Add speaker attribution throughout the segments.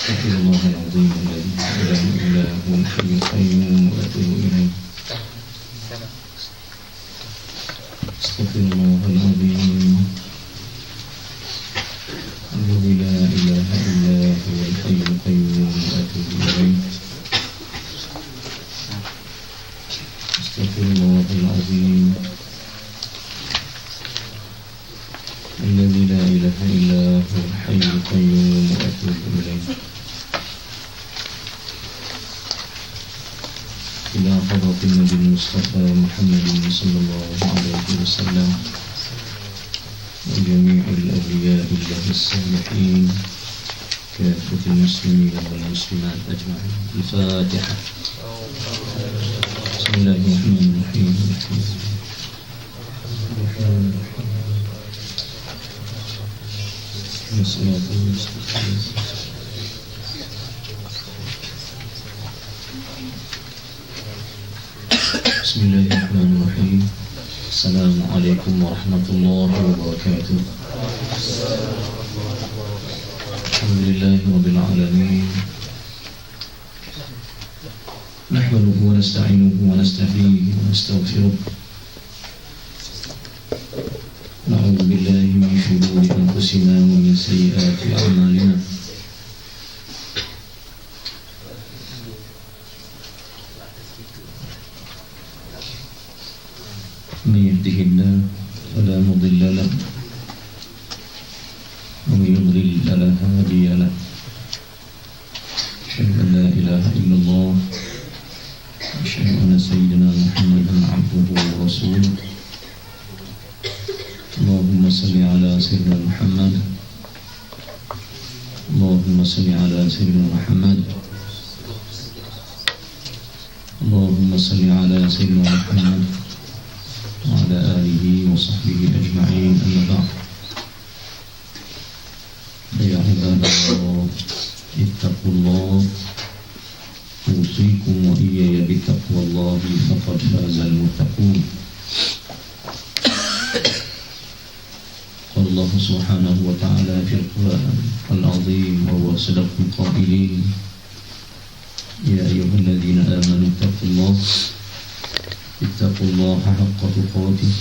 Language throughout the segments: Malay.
Speaker 1: أستغفر الله العظيم الذي لا إله إلا هو الحي القيوم وأتوب إليه. أستغفر الله العظيم الذي لا إله إلا هو الحي القيوم وأتوب إليه. أستغفر الله العظيم الذي لا إله إلا هو الحي القيوم وأتوب إليه. إلى حضرة النبي المصطفى محمد صلى الله عليه وسلم وجميع الأولياء الله الصالحين كافة المسلمين والمسلمات أجمعين. الفاتحة. بسم الله الرحمن الرحيم. الصلاة والسلام. بسم الله الرحمن الرحيم. السلام عليكم ورحمة الله وبركاته. الحمد لله رب العالمين، نحمده ونستعينه ونستهديه ونستغفره، نعوذ بالله من شرور أنفسنا ومن سيئات أعمالنا، من يهده الله فلا مضل له ومن يضلل فلا هادي له. أشهد أن لا إله إلا الله وأشهد أن سيدنا محمدا عبده ورسوله. اللهم صل على سيدنا محمد، اللهم صل على سيدنا محمد، اللهم صل على سيدنا محمد وعلى آله وصحبه أجمعين. أما بعد، فيا عباد الله اتقوا الله، أوصيكم وإياي بتقوى الله فقد فاز المتقون. قال الله سبحانه وتعالى في القرآن العظيم وهو أصدق القائلين: يا أيها الذين آمنوا اتقوا الله حق تقاته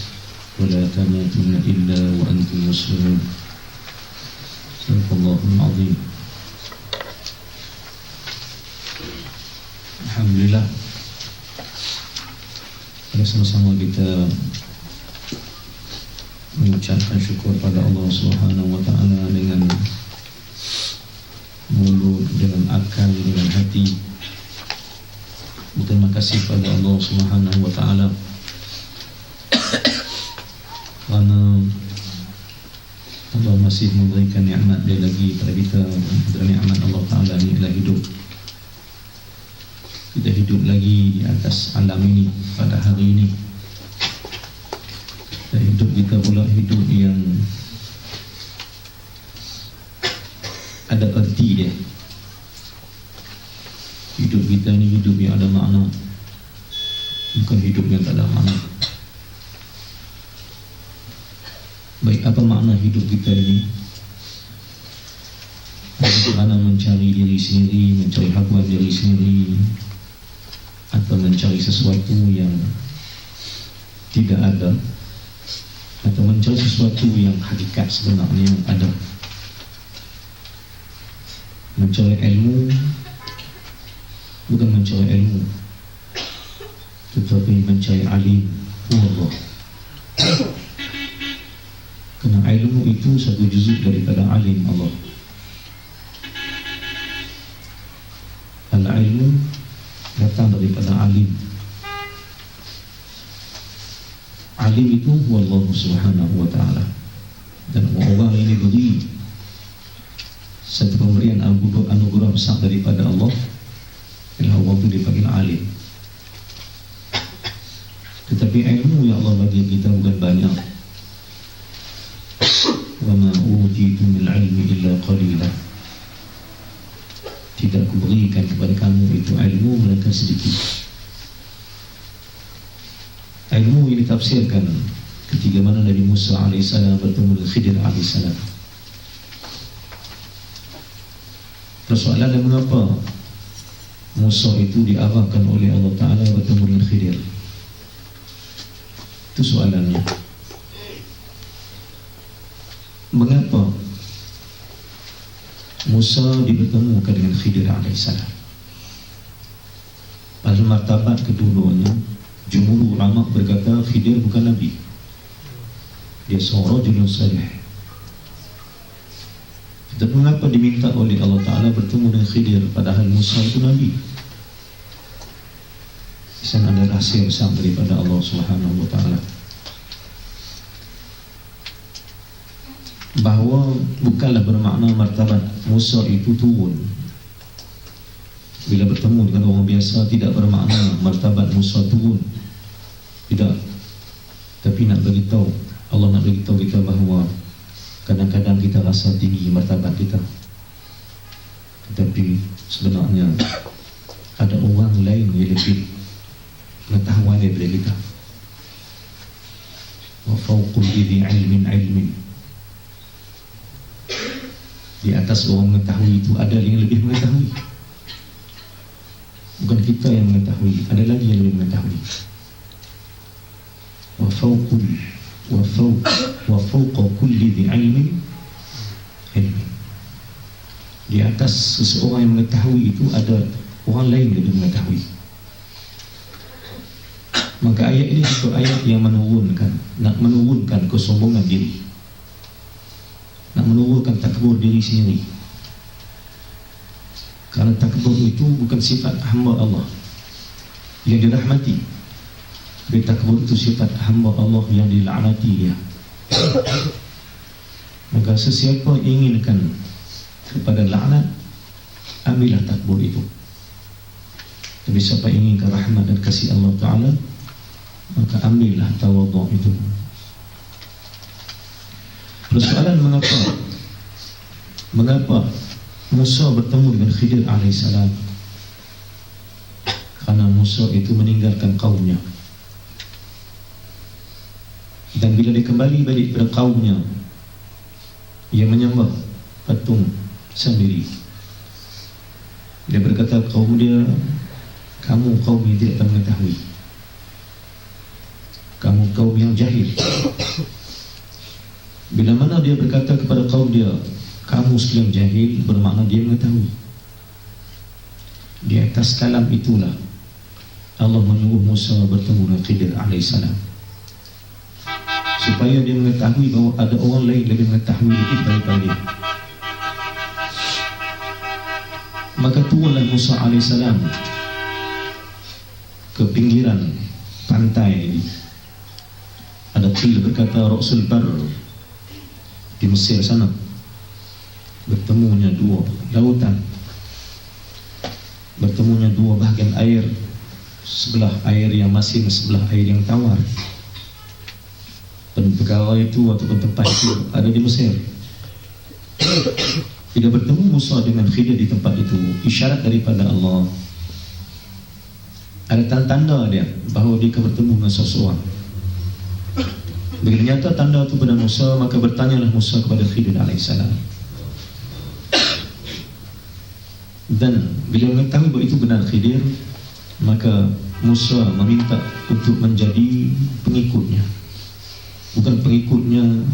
Speaker 1: ولا تموتن إلا وأنتم مسلمون. صدق الله العظيم. Alhamdulillah, sama-sama kita mengucapkan syukur pada Allah Subhanahu wa taala dengan mulut, dengan akal, dengan hati. Berterima kasih pada Allah Subhanahu wa taala kerana Allah masih memberikan nikmat dia lagi pada kita. Dan nikmat Allah taala ni adalah hidup. Kita hidup lagi di atas alam ini pada hari ini. Dan hidup kita pula hidup yang ada erti dia. Hidup kita ni hidup yang ada makna, bukan hidup yang tak ada makna. Baik, apa makna hidup kita ini? Kerana mencari diri sendiri, mencari hakikat diri sendiri, atau mencari sesuatu yang tidak ada, atau mencari sesuatu yang hakikat sebenarnya yang ada. Mencari ilmu bukan mencari ilmu, tetapi mencari alim Allah. Kerana ilmu itu satu juzuk daripada alim Allah. Al-ilmu datang daripada alim. Alim itu Allah Subhanahu wa ta'ala. Dan orang ini beri satu pemberian anugerah besar daripada Allah. Ialah orang itu dipanggil alim. Tetapi ilmu yang Allah bagi kita bukan banyak. Wa ma utitu min ilmi illa qalila. Tidak kuberikan kepada kamu itu ilmu melainkan sedikit. Ilmu ini ditafsirkan ketika mana Nabi Musa AS bertemu dengan Khidir AS. Persoalannya mengapa Musa itu diarahkan oleh Allah Ta'ala bertemu dengan Khidir? Itu soalannya. Mengapa Musa dipertemukan dengan Khidir alaihissalam? Pada martabat keduanya, jumhur ulama berkata Khidir bukan Nabi, dia seorang rajulun salih. Dan mengapa diminta oleh Allah Ta'ala bertemu dengan Khidir padahal Musa itu Nabi? Di sana ada rahsia besar daripada Allah Subhanahu wa Ta'ala, bahawa bukanlah bermakna martabat Musa itu turun bila bertemu dengan orang biasa, tidak bermakna martabat Musa turun, tidak. Tapi nak beritahu, Allah nak beritahu kita bahawa kadang-kadang kita rasa tinggi martabat kita, tetapi sebenarnya ada orang lain yang lebih pengetahuan daripada kita. Wa fawqul idhi ilmin ilmin, di atas orang mengetahui itu ada yang lebih mengetahui. Bukan kita yang mengetahui, ada lagi yang lebih mengetahui. Wa fawqa kulli dhi ilmin ilmin, di atas seseorang yang mengetahui itu ada orang lain yang lebih mengetahui. Maka ayat ini satu ayat yang nak menurunkan kesombongan diri, nak menurunkan takbur diri sendiri. Kerana takbur itu bukan sifat hamba Allah yang dirahmati, tapi takbur itu sifat hamba Allah yang dilaknati dia. Maka sesiapa inginkan kepada laknat, ambillah takbur itu. Tapi siapa inginkan rahmat dan kasih Allah Ta'ala, maka ambillah tawadhu' itu. Persoalan mengapa Musa bertemu dengan Khidir alaihissalam? Karena Musa itu meninggalkan kaumnya, dan bila dia kembali balik kepada kaumnya, ia menyembah patung sendiri. Dia berkata kaum dia, kamu kaum yang tidak mengetahui, kamu kaum yang jahil. Bila mana dia berkata kepada kaum dia, kamu sekalian jahil, bermakna dia mengetahui. Di atas kalam itulah Allah menyuruh Musa bertemu dengan Khidir alaihissalam, supaya dia mengetahui bahawa ada orang lain lebih mengetahui lebih daripada dia. Maka turunlah Musa alaihissalam ke pinggiran pantai ini. Ada qil berkata Ra'sul Bar di Mesir sana, bertemunya dua lautan, bertemunya dua bahagian air, sebelah air yang masin, sebelah air yang tawar. Dan perkara itu ataupun tempat itu ada di Mesir. Bila bertemu Musa dengan Khidir di tempat itu, isyarat daripada Allah, ada tanda-tanda dia bahawa dia akan bertemu dengan seseorang. Bila nyata tanda itu pada Musa, maka bertanyalah Musa kepada Khidir alaihissalam. Dan bila mengetahui bahawa itu benar Khidir, maka Musa meminta untuk menjadi pengikutnya. Bukan pengikutnya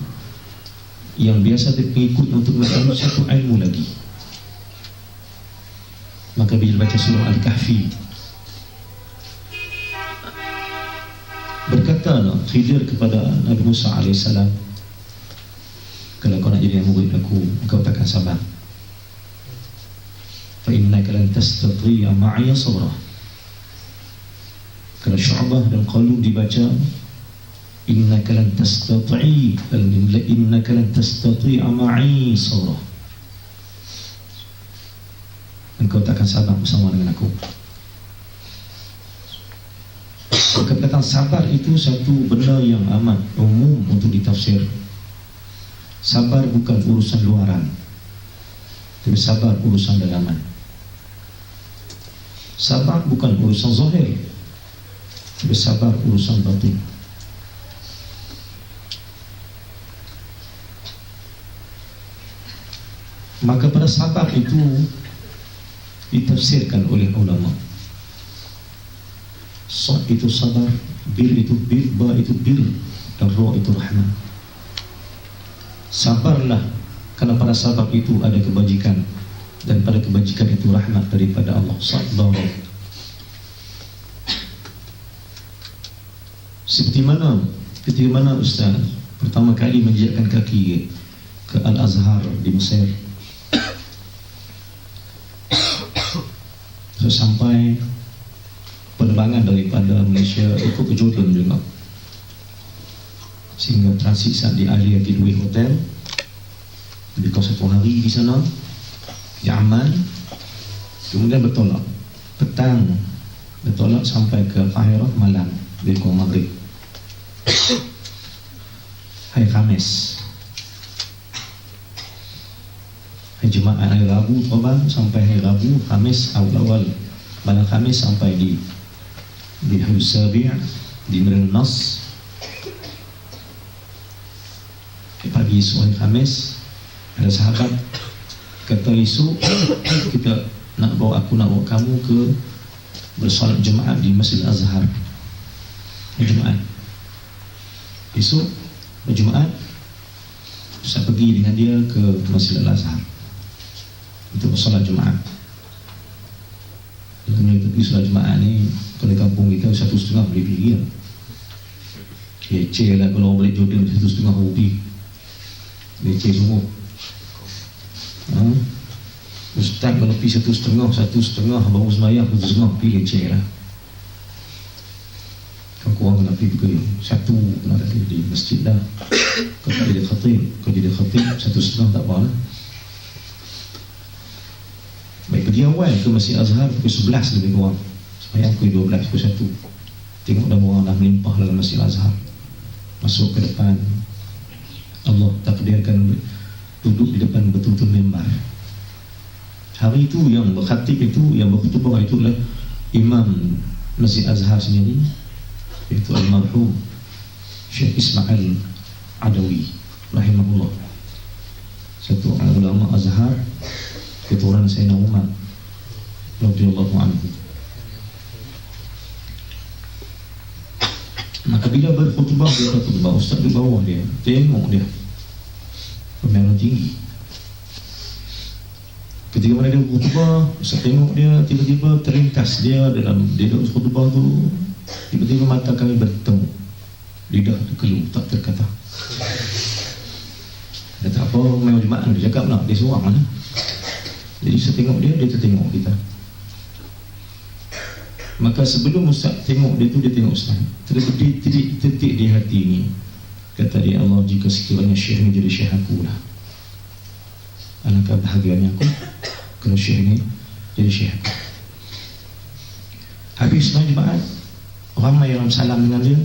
Speaker 1: yang biasa, tapi pengikutnya untuk mengetahui satu ilmu lagi. Maka bila baca surah Al-Kahfi, berkatalah Khidir kepada Nabi Musa alaihissalam, kalau kau nak jadi murid aku, kau takkan sabar. فَإِنَّكَ لَنْ تَسْتَطِيعَ مَعِيَ صَبْرًا. Kalau Syu'bah dan Qalub dibaca إِنَّكَ لَنْ تَسْتَطِيعَ مَعِي صَبْرًا, engkau takkan sabar bersama dengan aku. Perkataan sabar itu satu benda yang amat umum untuk ditafsir. Sabar bukan urusan luaran, tapi sabar urusan dalaman. Sabar bukan urusan zahir, tapi sabar urusan batin. Maka pada sabar itu ditafsirkan oleh ulama. Sad itu sabar, bir itu bir, ba itu bir, dan ra itu rahmah. Sabarlah, karena pada sabar itu ada kebajikan, dan pada kebajikan itu rahmat daripada Allah. Sabar. Seperti mana Ustaz pertama kali menjejakkan kaki ke Al-Azhar di Mesir, sampai penerbangan daripada Malaysia itu ke Jordan juga, sehingga transit saat di Alia Tidway Hotel, lebih kurang 1 hari di sana di Amman. Kemudian bertolak petang, bertolak sampai ke Kahirah malam, lebih kurang maghrib hari Khamis. Hari Jumaat, hari Rabu terbang sampai hari Rabu, Khamis awal malam Khamis sampai di Hari Sabi' di Madinah Nas. Pagi esok hari Khamis, ada sahabat kata, esok kita nak bawa kamu ke bersolat Jumaat di Masjid Al-Azhar. Jumaat esok berjumaat, saya pergi dengan dia ke Masjid Al-Azhar untuk solat Jumaat. Kalau kita pergi solat Jumaat ni, kalau kampung kita 1.5 boleh pergi ya. Leceh lah kalau balik Jordan 1.5 rupiah, leceh semua. Ustaz kalau pergi 1.5 baru semayang 1.5 pergi, leceh lah. Kurang kena pergi ke 1 kena ada di masjid dah. Kalau tak jadi khatib 1.5 tak apa lah. Baik, pergi awal ke Masjid Azhar pukul 11 lebih kurang, semayang pukul 12, pukul 1. Tengok dah orang dah melimpah dalam Masjid Azhar. Masuk ke depan, Allah takdirkan duduk di depan betul-betul mimbar. Hari itu yang berkhatib itu, yang berkhutbah itu adalah Imam Masjid Azhar sendiri, itu almarhum Syekh Ismail Adawi rahimahullah, satu ulama Azhar keturunan Sayyidina Umar radhiyallahu anhu. Maka bila berkhutbah, dia berkhutbah, ustaz di bawah dia, tengok dia pembelaan tinggi. Ketika mana dia berkhutbah, ustaz tengok dia, tiba-tiba terringkas dia dalam khutbah tu. Tiba-tiba mata kami bertemu, lidah terkeluh, tak terkata. Dia tak apa, main Jumaat dia cakap nak, dia seorang mana. Jadi saya tengok dia tertengok kita. Maka sebelum Ustaz tengok dia tu, dia tengok Ustaz. Terdetik di hati ini, kata dia, Allah, jika sekiranya Syekh ni jadi Syekh aku lah, alangkah bahagianya aku kalau Syekh ni jadi Syekh aku. Habis setelah Jumaat, ramai yang salam dengan dia.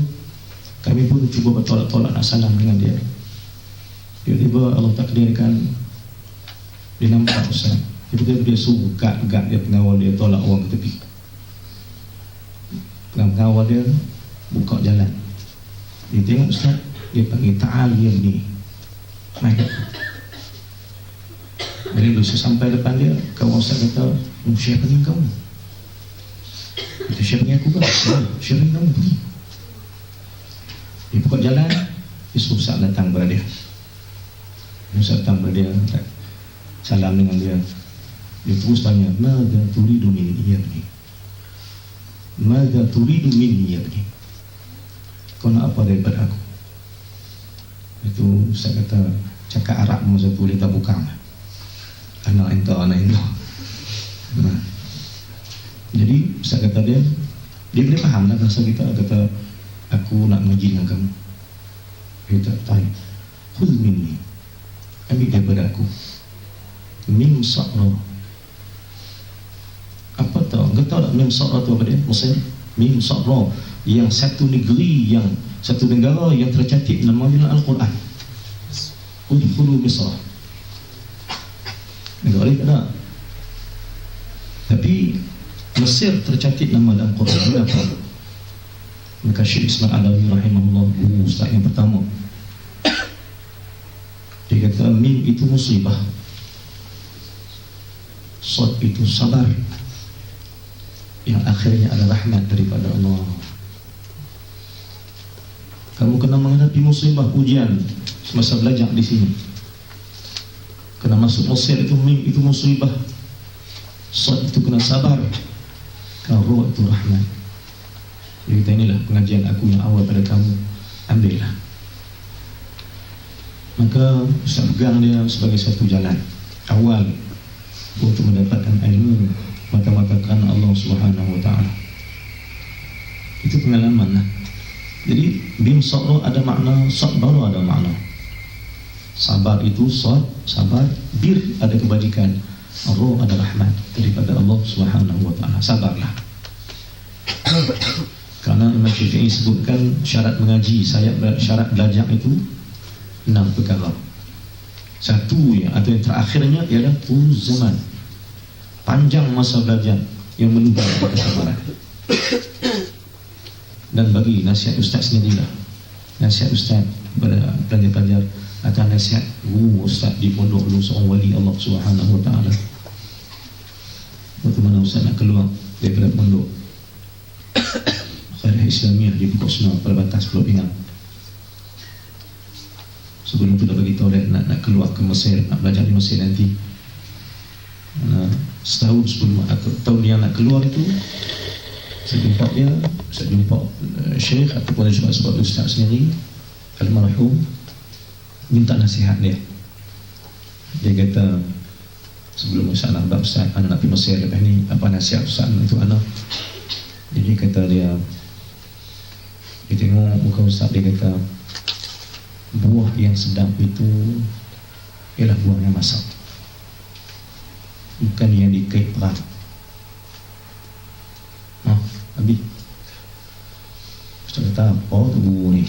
Speaker 1: Kami pun cuba bertolak-tolak nak salam dengan dia. Tiba-tiba Allah takdirkan dia nampak Ustaz. Tiba-tiba dia suruh gad dia, pengawal dia tolak orang ke tepi. Pengawal dia buka jalan. Dia tengok Ustaz, dia panggil ta'al dia ni, naik. Jadi bila sampai depan dia, kawan Ustaz kata, Syekh panggil kau. Itu Syekh panggil aku kan? Syekh panggil kamu pergi. Dia buka jalan, Ustaz datang kepada dia. Ustaz datang kepada dia, salam dengan dia. Dia terus tanya, Mada turidu min iyabni? Mada turidu min iyabni? Kau nak apa daripada aku? Itu Ustaz kata, cakap Arab masa tu dia tak bukan. Anak entah. Nah. Jadi Ustaz kata dia boleh faham lah bahasa kita. Kata, aku nak ngaji dengan kamu. Dia tak tahu. Khudh minni, ambil daripada aku. Mim sa'ra. Apa tahu? Kau tahu tak mim sa'ra tu apa dia? Mesir. Mim sa'ra, yang satu negeri, yang satu negara yang tercantik namanya Al-Quran. Udkhulu Misra. Negara ni tak ada. Tapi Mesir tercantik nama dalam Quran. Kenapa? Maka Syekh Ismail Adawi rahimahullah, guru ustaz yang pertama, dia kata mim itu musibah, Sad itu sabar, yang akhirnya ada rahmat daripada Allah. Kamu kena menghadapi musibah, ujian semasa belajar di sini. Kena masuk Mesir itu mim itu musibah. Sad itu kena sabar. Ra itu rahmat. Jadi kita inilah pengajian aku yang awal pada kamu, ambillah. Maka Ustaz pegang dia sebagai satu jalan awal untuk mendapatkan ilmu mata-mata kerana Allah Subhanahu Wa Taala. Itu pengalaman lah. Jadi bim sabr ada makna, sabar ada makna. Sabar itu sad, sabar, bir ada kebajikan, ra ada rahmat daripada Allah Subhanahu Wa Taala. Sabarlah. Karena Imam Syafi'i sebutkan syarat mengaji, syarat belajar itu 6 perkara. Satu yang atau yang terakhirnya ialah zaman, panjang masa belajar yang menunjukkan kesabaran. Dan bagi nasihat ustaz sendirilah, nasihat ustaz kepada pelajar-pelajar atau nasihat guru ustaz di pondok dulu seorang wali Allah Subhanahu Wa Taala. Waktu mana ustaz nak keluar daripada pondok Khairat Islamiah di Pokok Senau pada batas Pulau Pinang, sebelum itu dah bagi tahu dia nak keluar ke Mesir, nak belajar di Mesir nanti. Setahun sebelum tahun dia nak keluar itu, saya jumpa Syekh ataupun sebab ustaz sendiri almarhum, minta nasihat dia. Dia kata, sebelum ustaz nak ustaz, anak nak pergi Mesir lepas ni, apa nasihat ustaz untuk anak? Jadi kata dia tengok muka ustaz, dia kata buah yang sedap itu ialah buah yang masak, bukan yang dikait perang. Habis ustaz kata, apa tu guru ni?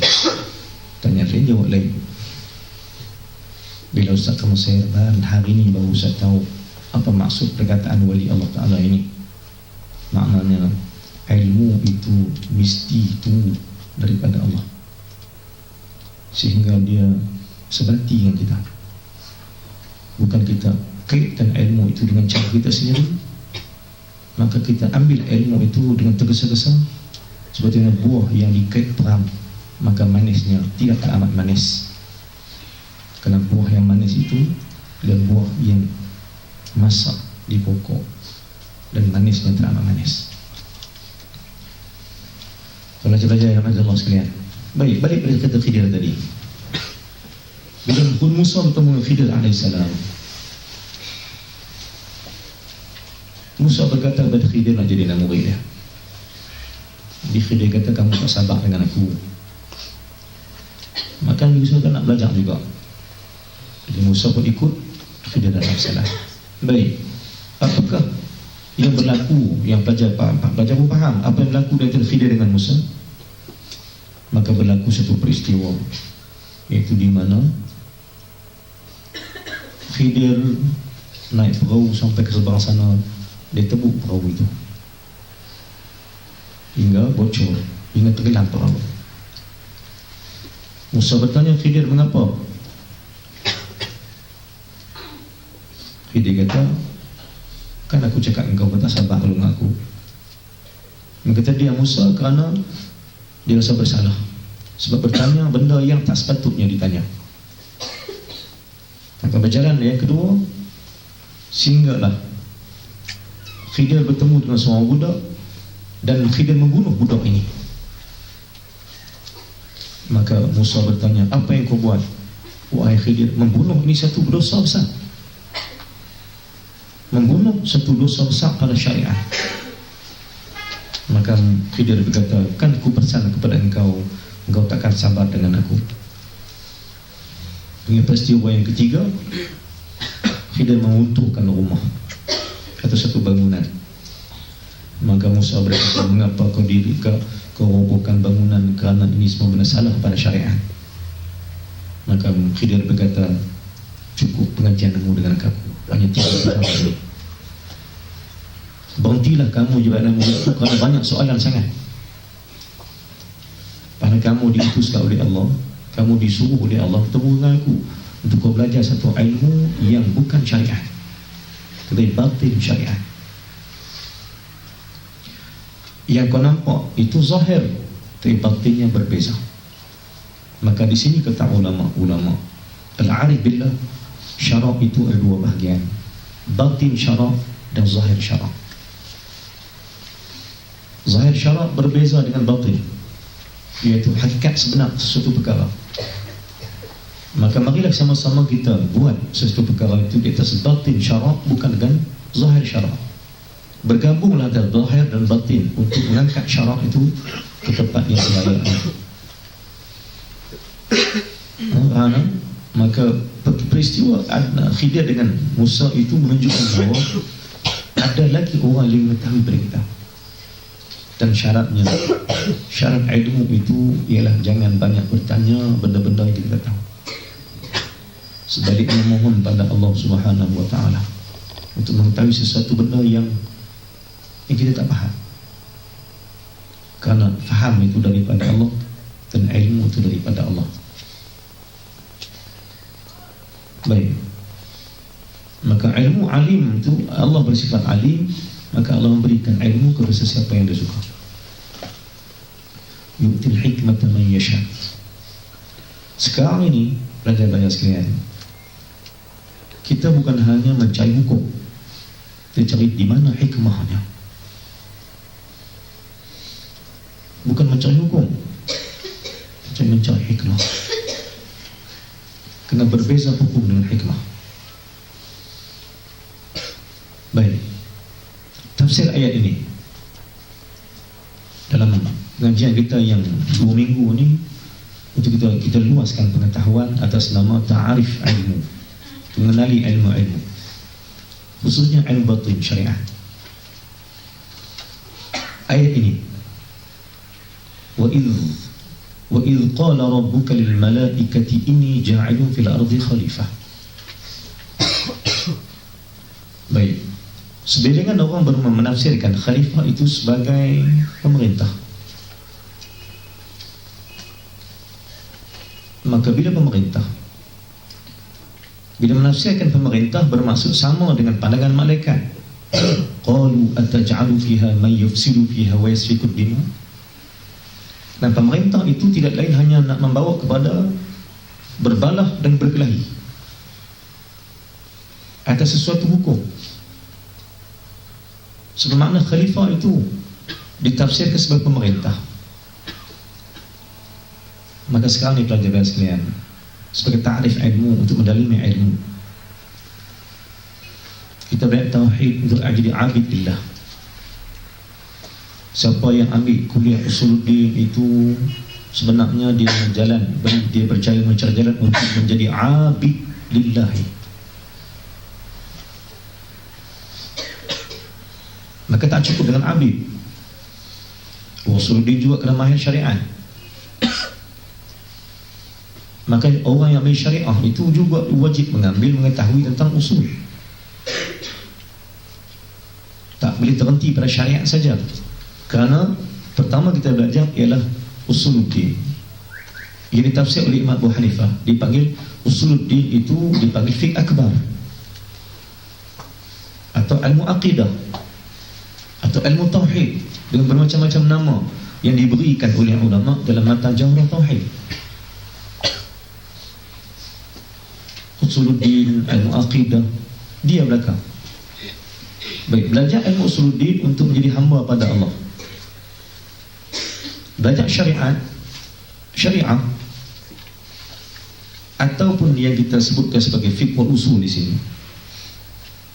Speaker 1: Tanya dia, jawab lain. Bila ustaz ke Mesir, hari ni baru ustaz tahu apa maksud perkataan wali Allah Ta'ala ini. Maknanya ilmu itu mesti tunggu daripada Allah, sehingga dia sebati dengan kita. Bukan kita kaitkan ilmu itu dengan cara kita sendiri, maka kita ambil ilmu itu dengan tergesa-gesa seperti buah yang dikait peram, maka manisnya tidak amat manis. Kerana buah yang manis itu adalah buah yang masak di pokok, dan manisnya tidak amat manis. Pelajar-pelajar yang Allah sekalian, baik, balik pada kata Khidir tadi. Bila pun Musa bertemu Khidir alaihissalam, Musa berkata kepada Khidir nak jadi murid dia. Jadi Khidir kata, kamu tak sabar dengan aku, maka Musa kan nak belajar juga. Jadi Musa pun ikut Khidir alaihissalam. Baik, apakah yang berlaku, yang pelajar pun faham apa yang berlaku dari Khidir dengan Musa? Maka berlaku satu peristiwa, iaitu di mana Khidir naik perahu sampai ke seberang sana. Dia tebuk perahu itu hingga bocor, hingga tenggelam perahu. Musa bertanya Khidir, mengapa? Khidir kata, kan aku cakap engkau tak sabar dengan aku. Dia kata, dia Musa kerana dia rasa bersalah sebab bertanya benda yang tak sepatutnya ditanya. Maka berjalan yang kedua, sehinggalah Khidir bertemu dengan seorang budak, dan Khidir membunuh budak ini. Maka Musa bertanya, apa yang kau buat wahai Khidir? Membunuh ini satu dosa besar, membunuh satu dosa besar pada syariat. Maka Khidir berkata, kan aku pesan kepada engkau takkan sabar dengan aku. Dengan peristiwa yang ketiga, Khidir meruntuhkan rumah atau satu bangunan. Maka Musa berkata, mengapa kau robohkan bangunan? Kerana ini semua benar salah pada syariat. Maka Khidir berkata, cukup pengajianmu dengan aku, hanya 3 tahun ini. Berhentilah kamu jabatan muridku kerana banyak soalan sangat. Kerana kamu diutuskan oleh Allah, kamu disuruh oleh Allah bertemu dengan aku untuk kau belajar satu ilmu yang bukan syariat. Tetapi batin syariat. Yang kau nampak itu zahir, tetapi batinnya berbeza. Maka di sini kata ulama-ulama, al-arif billah, syarak itu ada dua bahagian, batin syarak dan zahir syarak. Zahir syarak berbeza dengan batin, iaitu hakikat sebenar sesuatu perkara. Maka marilah sama-sama kita buat sesuatu perkara itu di atas batin syarak, bukan dengan zahir syarak. Bergabunglah antara zahir dan batin untuk mengangkat syarak itu ke tempat yang selayaknya. Maka peristiwa Khidir dengan Musa itu menunjukkan bahawa ada lagi orang yang mengetahui daripada kita. Dan syarat ilmu itu ialah jangan banyak bertanya benda-benda yang kita tahu. Sebaliknya mohon pada Allah Subhanahu wa taala untuk mengetahui sesuatu benda yang kita tak faham. Karena faham itu daripada Allah dan ilmu itu daripada Allah. Baik. Maka ilmu alim itu, Allah bersifat alim, maka Allah memberikan ilmu kepada sesiapa yang dia suka. Yu'til hikmata man yasha. Sekarang ini pelajar-pelajar sekalian, kita bukan hanya mencari hukum, kita cari di mana hikmahnya. Bukan mencari hukum, kita mencari hikmah. Kena berbeza hukum dengan hikmah. Baik, tafsir ayat ini dalam pengajian kita yang 2 minggu ini, untuk kita luaskan pengetahuan atas nama ta'arif ilmu, mengenali ilmu-ilmu, khususnya ilmu batin syariat. Ayat ini, wa idh qala rabbuka lil malaikati inni ja'ilun fil ardi khalifah. Baik, sebagian orang menafsirkan khalifah itu sebagai pemerintah. Maka bila menafsirkan pemerintah bermaksud sama dengan pandangan malaikat, qalu ataj'alu fiha man yufsidu fiha wa yasfiku ad-dima. Dan pemerintah itu tidak lain hanya nak membawa kepada berbalah dan berkelahi atas sesuatu hukum. Sebab makna khalifah itu ditafsirkan sebagai pemerintah. Maka sekarang ni pelajar sekalian, sebagai ta'rif ilmu, untuk mendalimi ilmu, kita belajar tauhid untuk jadi abid lillah. Siapa yang ambil kuliah usuluddin itu sebenarnya dia berjaya mencari jalan untuk menjadi abid lillahi. Maka tak cukup dengan abid, usuluddin juga kena mahir syariat. Maka orang yang ambil syariah itu juga wajib mengetahui tentang usul. Tak boleh terhenti pada syariat saja. Kerana pertama kita belajar ialah usuluddin. Ini ditafsir oleh Imam Abu Hanifah, dipanggil usuluddin itu dipanggil fiqh akbar, atau ilmu aqidah, atau ilmu tauhid, dengan bermacam-macam nama yang diberikan oleh ulama dalam matan jawrah tauhid. Usuluddin, ilmu aqidah, dia belakang. Baik, belajar ilmu usuluddin untuk menjadi hamba pada Allah. Belajar syariah ataupun yang kita sebutkan sebagai fiqh wal usul di sini.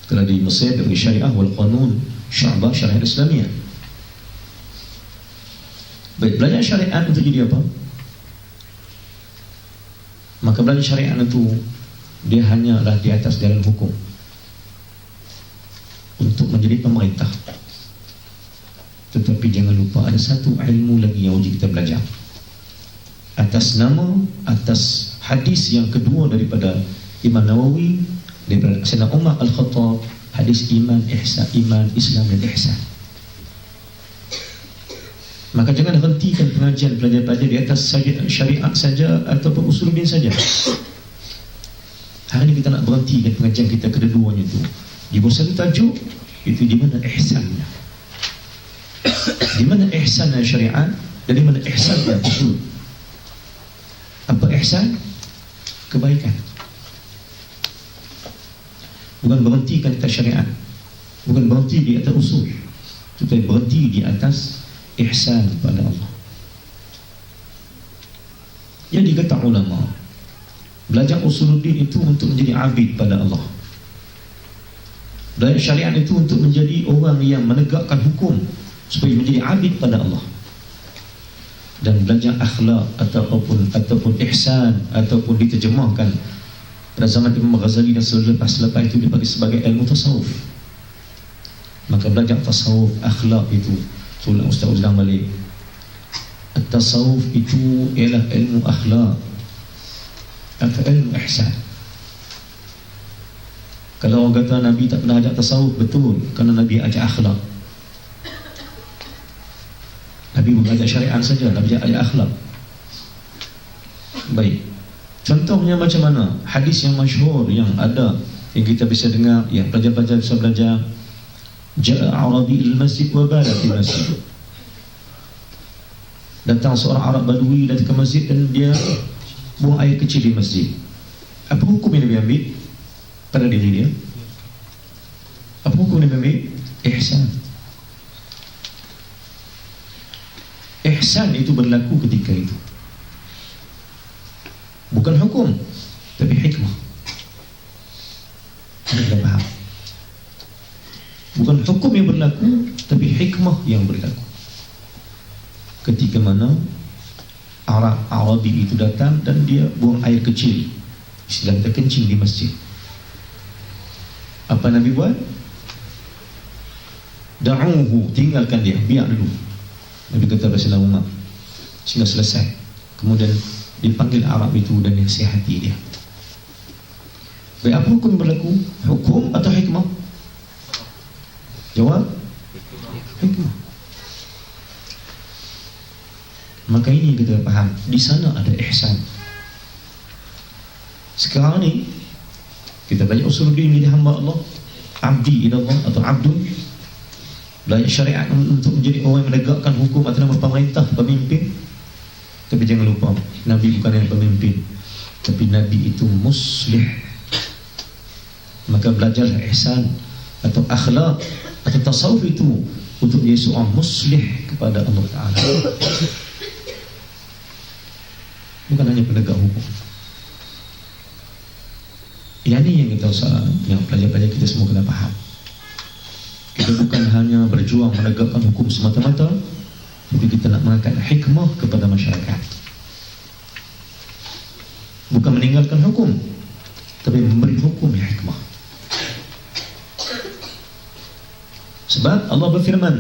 Speaker 1: Kalau di Mesir dari syariah wal qanun, syu'bah syariah Islamiyah. Baik, belajar syariat untuk jadi apa? Maka belajar syariat itu dia hanyalah di atas jalan hukum untuk menjadi pemerintah. Tetapi jangan lupa ada satu ilmu lagi yang wajib kita belajar, atas hadis yang kedua daripada Imam Nawawi, daripada Sayyidina Umar Al-Khattab, hadis iman, Islam dan ihsan. Maka jangan hentikan pengajian pelajar-pelajar di atas syariat saja ataupun usuluddin saja. Hari ini kita nak berhentikan pengajian kita kedua-duanya itu Di bawah satu tajuk itu di mana ihsannya, di mana ihsannya syariat dan di mana ihsannya usul. Apa ihsan? Kebaikan. Bukan berhenti di atas syariat, bukan berhenti di atas usul, tetapi berhenti di atas ihsan pada Allah. Jadi kata ulama, belajar usuluddin itu untuk menjadi abid pada Allah. Belajar syariat itu untuk menjadi orang yang menegakkan hukum supaya menjadi abid pada Allah. Dan belajar akhlak ataupun ihsan ataupun diterjemahkan pada zaman Imam Ghazali dan selepas itu dipanggil sebagai ilmu tasawuf. Maka belajar tasawuf, akhlak itu, tulang Ustaz ulang balik, tasawuf itu ialah ilmu akhlak atau ilmu ihsan. Kalau orang kata Nabi tak pernah ajak tasawuf, betul, kerana Nabi ajak akhlak. Nabi bukan ajak syariat saja, Nabi ajak akhlak. Baik, contohnya macam mana? Hadis yang masyhur yang ada, yang kita bisa dengar, yang pelajar-pelajar bisa belajar. Ja'a Arabi il-masjid wa bala fil masjid. Datang seorang Arab Badui datang ke masjid dan dia buang air kecil di masjid. Apa hukum yang Nabi ambil pada diri dia? Apa hukum yang Nabi ambil? Ihsan. Ihsan itu berlaku ketika itu. Bukan hukum, tapi hikmah. Anda faham? Bukan hukum yang berlaku, tapi hikmah yang berlaku. Ketika mana Arabi itu datang dan dia buang air kecil, sedang terkencing di masjid. Apa Nabi buat? Da'uhu, tinggalkan dia, biar dulu. Nabi kata pada Umar sehingga selesai. Kemudian dipanggil Arab itu dan nasihati dia. Baik, apa hukum berlaku? Hukum atau hikmah? Jawab, hikmah. Maka ini kita faham, di sana ada ihsan. Sekarang ni kita belajar usuluddin menjadi hamba Allah, abdi ila Allah atau abdun. Belajar syariat untuk menjadi orang yang menegakkan hukum atas nama pemerintah, pemimpin. Tapi jangan lupa, Nabi bukan yang pemimpin, tapi Nabi itu muslih. Maka belajarlah ihsan atau akhlak atau tasawuf itu untuk menjadi seorang muslih kepada Allah Ta'ala, bukan hanya penegak hukum. Ini yang kita usah, yang pelajar-pelajar kita semua kena faham. Kita bukan hanya berjuang menegakkan hukum semata-mata, tapi kita nak mengangkat hikmah kepada masyarakat. Bukan meninggalkan hukum, tapi memberi hukum yang hikmah. Sebab Allah berfirman,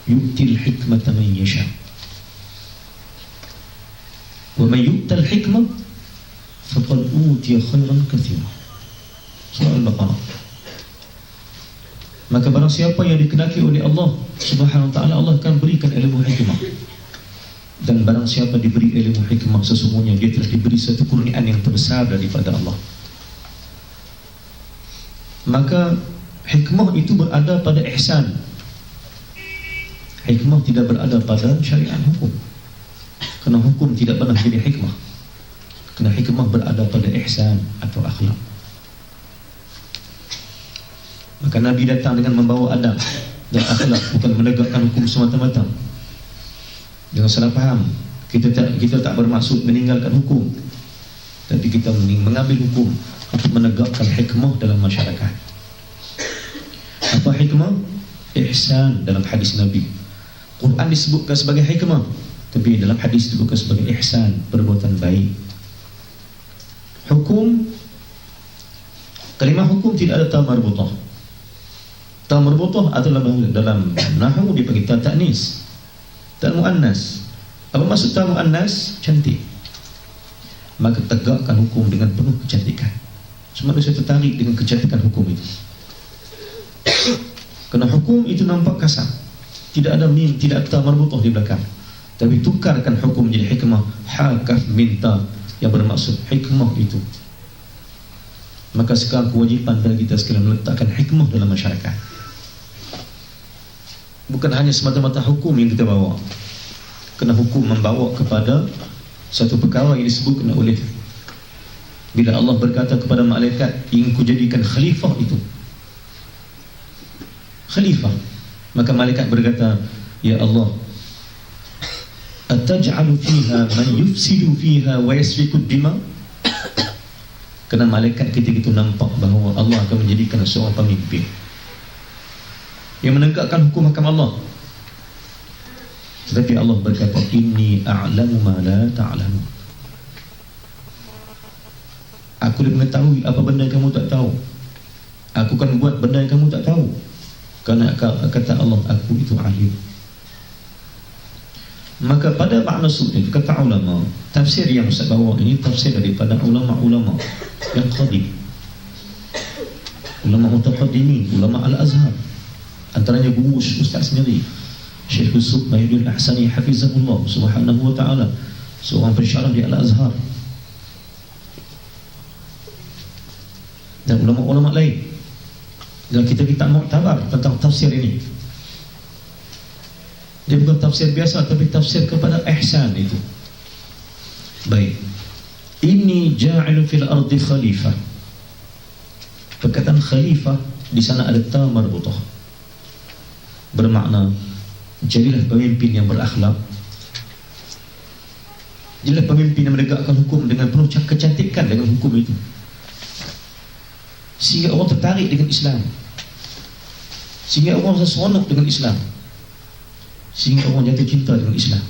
Speaker 1: yu'til hikmata man yasha wa man yu'tal hikmah faqad utiya khairan katsira. Surah Al-Baqarah. Maka barang siapa yang dikenaki oleh Allah Subhanahu wa ta'ala, Allah akan berikan ilmu hikmah. Dan barang siapa diberi ilmu hikmah, sesungguhnya dia telah diberi satu kurniaan yang terbesar daripada Allah. Maka hikmah itu berada pada ihsan. Hikmah tidak berada pada syariat hukum, kerana hukum tidak pernah jadi hikmah. Kerana hikmah berada pada ihsan atau akhlak. Maka Nabi datang dengan membawa adab dan akhlak, bukan menegakkan hukum semata-mata. Jangan salah faham, kita tak bermaksud meninggalkan hukum, tapi kita mengambil hukum untuk menegakkan hikmah dalam masyarakat. Apa hikmah? Ihsan dalam hadis Nabi. Quran disebutkan sebagai hikmah, tapi dalam hadis disebutkan sebagai ihsan, perbuatan baik. Hukum, kalimah hukum tidak ada ta marbutah. Ta marbutah adalah dalam nahwu dipanggil ta ta'nis, ta muannas. Apa maksud ta muannas? Cantik. Maka tegakkan hukum dengan penuh kecantikan. Semua saya tertarik dengan kecantikan hukum itu. Kerana hukum itu nampak kasar, tidak ada mim, tidak ada ta marbutah di belakang. Tapi tukarkan hukum menjadi hikmah, hakaf minta, yang bermaksud hikmah itu Maka sekarang kewajipan bagi kita sekalian meletakkan hikmah dalam masyarakat. Bukan hanya semata-mata hukum yang kita bawa, kerana hukum membawa kepada satu perkara yang disebutkan oleh, bila Allah berkata kepada malaikat, ingin ku jadikan khalifah itu khalifah, maka malaikat berkata, ya Allah, ataj'alu fiha man yufsidu fiha wa yasfiku dima. Kerana malaikat ketika itu nampak bahawa Allah akan menjadikan seorang pemimpin yang menegakkan hukum-hukum Allah. Tetapi Allah berkata, inni a'lamu ma la ta'lamu. Aku lebih mengetahui apa benda yang kamu tak tahu. Aku akan buat benda yang kamu tak tahu. Kerana kata Allah, aku itu alim. Maka pada makna sunnah, kata ulama, tafsir yang Ustaz bawa ini tafsir daripada ulama-ulama yang qadim, ulama mutaqaddimin, ulama Al-Azhar. Antaranya guru Ustaz sendiri, Syekh Yusuf Mahyudin Ahsani hafizahullah subhanahu wa ta'ala, seorang pensyarah di Al-Azhar, dan ulama-ulama lain. Dan kita muktabar tentang tafsir ini. Dia bukan tafsir biasa, tapi tafsir kepada ihsan itu. Baik, inni ja'ilun fil ardi khalifah. Perkataan khalifah di sana ada ta marbutah, bermakna jadilah pemimpin yang berakhlak, jadilah pemimpin yang menegakkan hukum dengan penuh kecantikan dengan hukum itu, sehingga orang tertarik dengan Islam, sehingga orang seronok dengan Islam, sehingga orang jatuh cinta dengan Islam.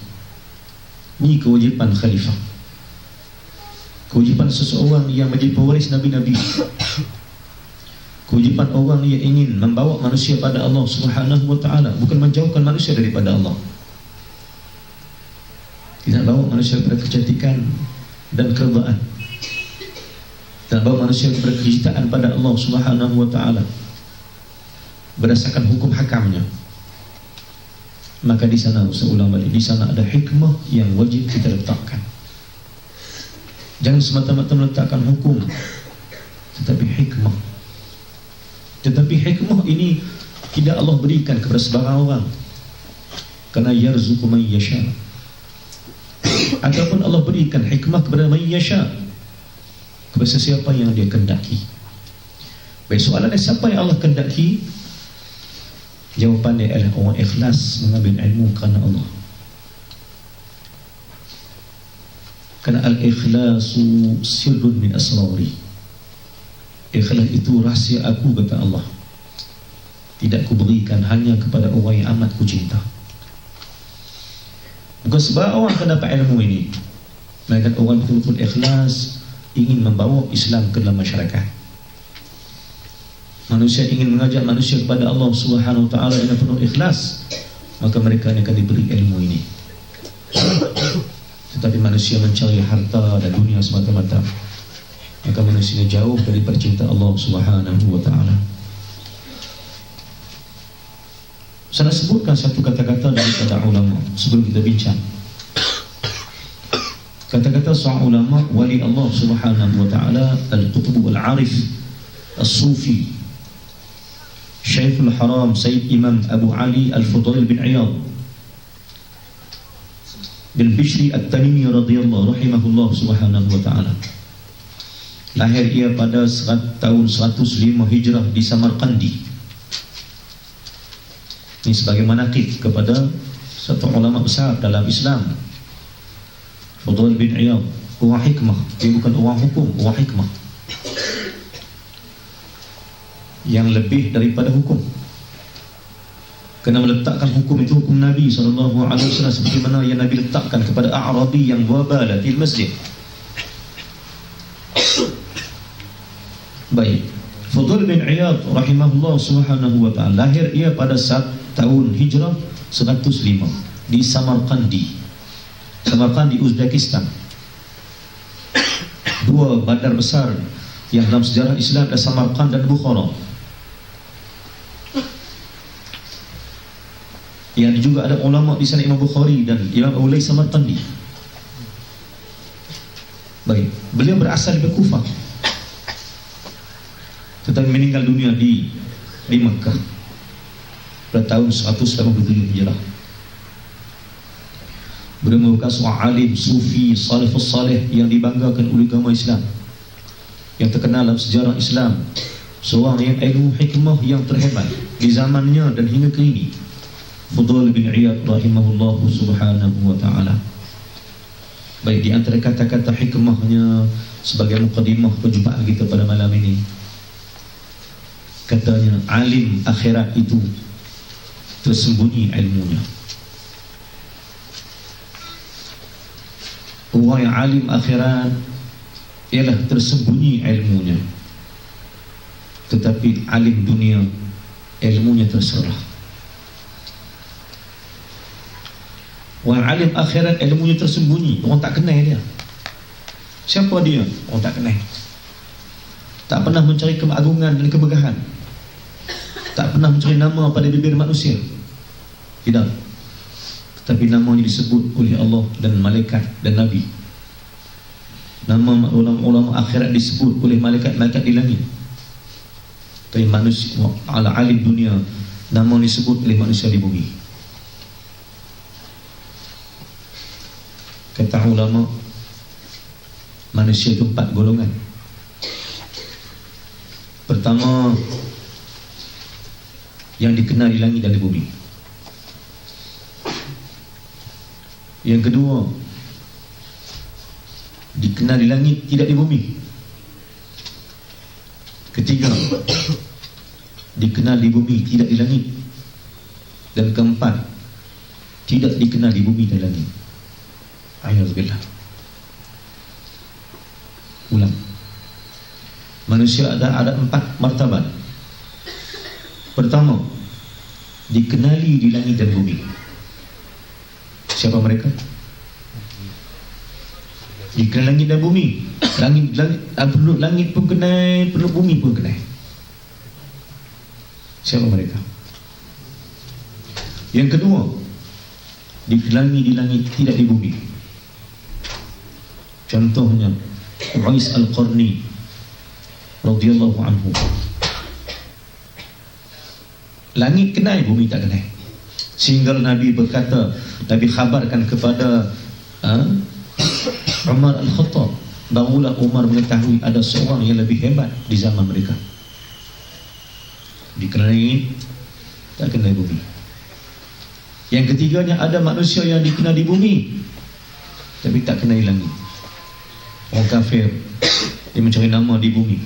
Speaker 1: Ini kewajipan khalifah, kewajipan seseorang yang menjadi pewaris Nabi-Nabi, kewajipan orang yang ingin membawa manusia pada Allah Subhanahu wa ta'ala, bukan menjauhkan manusia daripada Allah. Tidak bawa manusia kepada kecantikan dan keredaan, dan bawa manusia kepada kecintaan pada Allah Subhanahu wa ta'ala berdasarkan hukum hakamnya. Maka di sana, ulama di sana ada hikmah yang wajib kita letakkan. Jangan semata-mata meletakkan hukum, tetapi hikmah. Tetapi hikmah ini tidak Allah berikan kepada sebarang orang, kerana yarzuqu man yasha. Ataupun Allah berikan hikmah kepada man yasha, kepada sesiapa yang dia kendaki. Baik, soalannya siapa yang Allah kendaki? Jawapannya adalah orang ikhlas mengambil ilmu kerana Allah. Kerana al-ikhlasu sirrun min asrari. Ikhlas itu rahsia aku, kata Allah. Tidak ku berikan hanya kepada orang yang amat ku cinta. Bukan sebab orang akan dapat ilmu ini, melainkan orang betul-betul ikhlas ingin membawa Islam ke dalam masyarakat. Manusia ingin mengajak manusia kepada Allah Subhanahu wa ta'ala dengan penuh ikhlas, maka mereka akan diberi ilmu ini. Tetapi manusia mencari harta dan dunia semata-mata, maka manusia jauh dari percinta Allah Subhanahu wa ta'ala. Saya sebutkan satu kata-kata daripada ulama sebelum kita bincang. Kata-kata seorang ulama, wali Allah Subhanahu wa ta'ala, al-qutb al-arif as-sufi, Syekhul Haram Sayyid Imam Abu Ali Al-Fudail bin Iyad bin Bishri At-Tamimi radhiyallahu rahimahullah subhanahu wa ta'ala. Lahir ia pada tahun 105 Hijrah di Samarkandi. Ini sebagai manaqib kepada satu ulama besar dalam Islam, Fudail bin Iyad. Orang hikmah, dia bukan orang hukum, orang hikmah yang lebih daripada hukum. Kena meletakkan hukum itu hukum Nabi SAW, seperti mana yang Nabi letakkan kepada A'rabi yang wabala di masjid. Baik, Fudail bin Iyad rahimahullah subhanahu wa ta'ala, lahir ia pada tahun Hijrah 105 di Samarkandi. Samarkandi, Uzbekistan. Dua bandar besar yang dalam sejarah Islam adalah Samarkand dan Bukhara. Yang juga ada ulama di sana, Imam Bukhari dan Imam Abu Layth Samarkandi. Baik, beliau berasal dari Kufah. tetapi meninggal dunia di Mekah pada tahun 187 Hijrah. Beliau merupakan seorang alim sufi salafus salih yang dibanggakan oleh agama Islam, yang terkenal dalam sejarah Islam, seorang yang ilmu hikmah yang terhebat di zamannya dan hingga ke ini. Fudail bin Iyad rahimahullah subhanahu wa ta'ala. Baik, di antara kata-kata hikmahnya sebagai mukadimah perjumpaan kita pada malam ini, katanya, alim akhirat itu tersembunyi ilmunya. Orang yang alim akhirat ialah tersembunyi ilmunya, tetapi alim dunia ilmunya terserah. Orang alim akhirat ilmunya tersembunyi, orang tak kenal dia. Siapa dia? Orang tak kenal. Tak pernah mencari keagungan dan kemegahan, tak pernah mencari nama pada bibir manusia, tidak. Tetapi namanya disebut oleh Allah dan malaikat dan Nabi. Nama ulama-ulama akhirat disebut oleh malaikat-malaikat di langit. Tapi manusia, ala alim dunia, nama disebut oleh manusia di bumi. Kata ulama, manusia itu 4 golongan. Pertama, yang dikenal di langit dan di bumi. Yang kedua, dikenal di langit tidak di bumi. Ketiga, dikenal di bumi tidak di langit. Dan keempat, tidak dikenal di bumi dan langit. A'udzubillah. Ulang. Manusia ada 4 martabat. Pertama, dikenali di langit dan bumi. Siapa mereka? Dikenal langit dan bumi. Perlu langit pun kenal, perlu bumi pun kenal. Siapa mereka? Yang kedua, dikenali di langit tidak di bumi. Contohnya Uwais Al-Qarni radhiyallahu anhu. Langit kenal, bumi tak kenal. Sehingga Nabi berkata, Nabi khabarkan kepada Umar Al-Khattab, barulah Umar mengetahui ada seorang yang lebih hebat di zaman mereka. Dikenal langit, tak kenal bumi. Yang ketiganya, ada manusia yang dikenal di bumi tapi tak kenal langit. Orang kafir, dia mencari nama di bumi,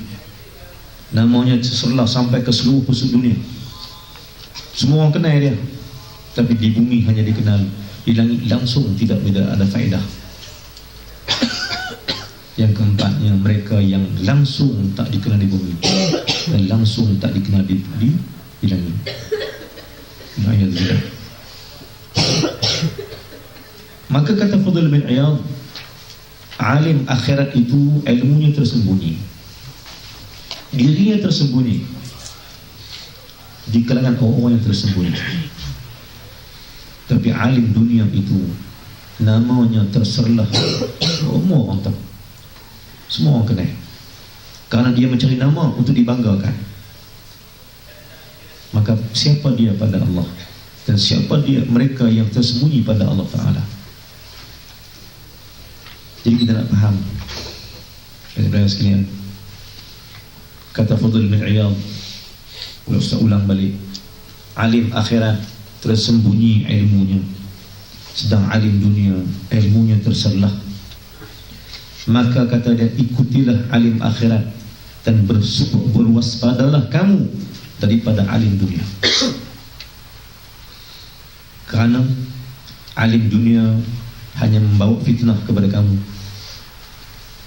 Speaker 1: namanya terselah sampai ke seluruh penjuru dunia. Semua orang kenal dia, tapi di bumi hanya dikenal, di langit langsung tidak ada faedah. Yang keempatnya, mereka yang langsung tak dikenal di bumi dan langsung tak dikenal di langit. Maka kata Fudail bin Iyad, alim akhirat itu ilmunya tersembunyi, dirinya tersembunyi di kalangan orang-orang yang tersembunyi. Tapi alim dunia itu namanya terserlah, semua orang tahu, semua orang kenal, karena dia mencari nama untuk dibanggakan. Maka siapa dia pada Allah, dan siapa dia mereka yang tersembunyi pada Allah Ta'ala. Jadi kita nak faham, saudara sekalian, kata Fudail bin Iyad, saya ulang balik, alim akhirat tersembunyi ilmunya, sedang alim dunia ilmunya terserlah. Maka kata dia, ikutilah alim akhirat dan berwaspadalah kamu daripada alim dunia. Kerana alim dunia hanya membawa fitnah kepada kamu,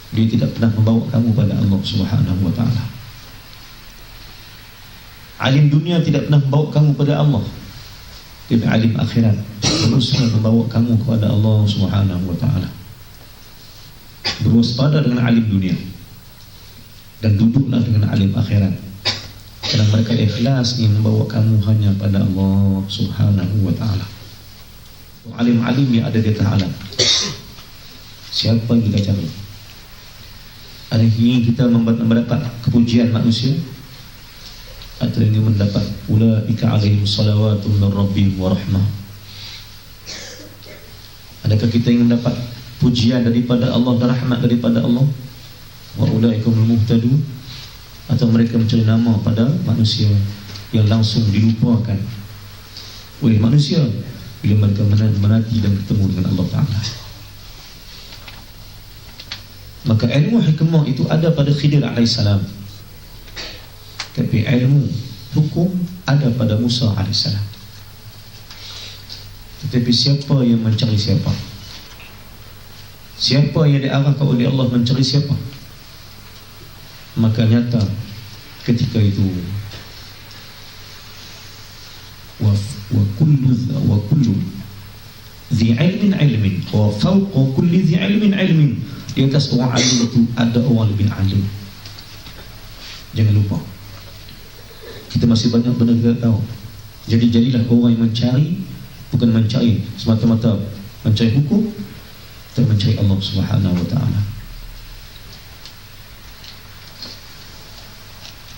Speaker 1: dia tidak pernah membawa kamu pada Allah Subhanahu wa ta'ala. Alim dunia tidak pernah membawa kamu pada Allah, tapi alim akhirat berusaha membawa kamu kepada Allah Subhanahu wa ta'ala. Berwaspada dengan alim dunia dan duduklah dengan alim akhirat, kerana mereka ikhlas ingin membawa kamu hanya pada Allah Subhanahu wa ta'ala. Alim-alim yang ada di atas alam, siapa yang kita cari? Ada yang ingin kita mendapat kepujian manusia, atau ingin mendapat ulaika alaihim salawatun min rabbihim wa rahmah. Adakah kita ingin mendapat pujian daripada Allah dan rahmat daripada Allah? Wa ulaikumul muhtadun, atau mereka mencari nama pada manusia yang langsung dilupakan oleh manusia bila mereka menanti dan bertemu dengan Allah Ta'ala. Maka ilmu hikmah itu ada pada Khidir alaihissalam, tapi ilmu hukum ada pada Musa alaihissalam. Tetapi siapa yang mencari siapa? Siapa yang diarahkan oleh Allah mencari siapa? Maka nyata ketika itu wa kullu dhi ilmin wa fawqa kulli dhi ilmin. Di atas orang alim itu ada orang lebih alim. Jangan lupa, kita masih banyak benda kita tahu. Jadi jadilah orang yang mencari, bukan mencari semata-mata mencari hukum, tapi mencari Allah Subhanahu wa ta'ala.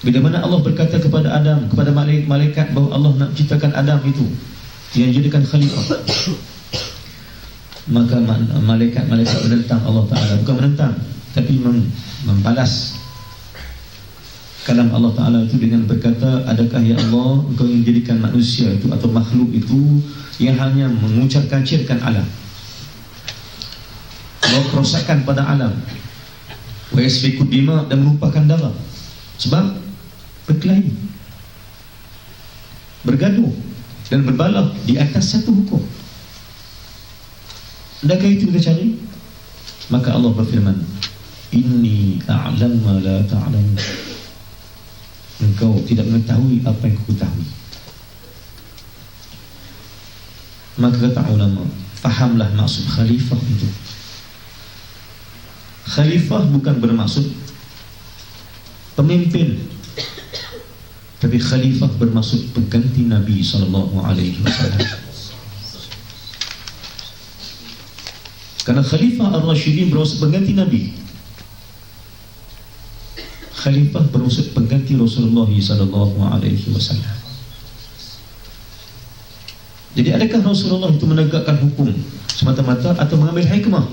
Speaker 1: Bila mana Allah berkata kepada Adam, kepada malaikat bahawa Allah nak ciptakan Adam itu yang jadikan khalifah, maka malaikat menentang Allah Ta'ala. Bukan menentang, tapi membalas kalam Allah Ta'ala itu dengan berkata, adakah ya Allah engkau ingin jadikan manusia itu atau makhluk itu yang hanya mengucap-kacirkan alam, bawa kerosakan pada alam, wa yasfiku dima, dan menumpahkan darah, sebab berkelahi, bergaduh dan berbalah di atas satu hukum? Adakah itu kita cari? Maka Allah berfirman, inni a'lam ma la ta'lamun. Engkau tidak mengetahui apa yang aku ketahui. Maka kata ulama, fahamlah maksud khalifah itu. Khalifah bukan bermaksud pemimpin, tapi khalifah bermaksud pengganti Nabi SAW. Karena Khalifah Ar-Rashidin bermaksud pengganti Nabi. Khalifah bermaksud pengganti Rasulullah SAW. Jadi adakah Rasulullah itu menegakkan hukum semata-mata atau mengambil hikmah?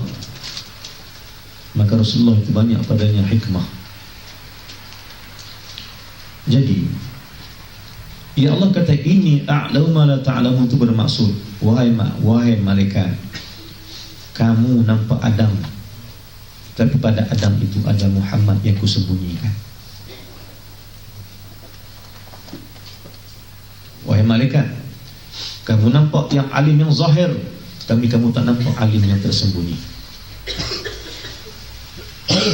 Speaker 1: Maka Rasulullah itu banyak padanya hikmah. Jadi ya Allah kata ini a'lamu ma la ta'lamun, itu bermaksud wahai malaikat, kamu nampak Adam, tapi pada Adam itu ada Muhammad yang kusembunyikan. Wahai malaikat, kamu nampak yang alim yang zahir, tapi kamu tak nampak alim yang tersembunyi.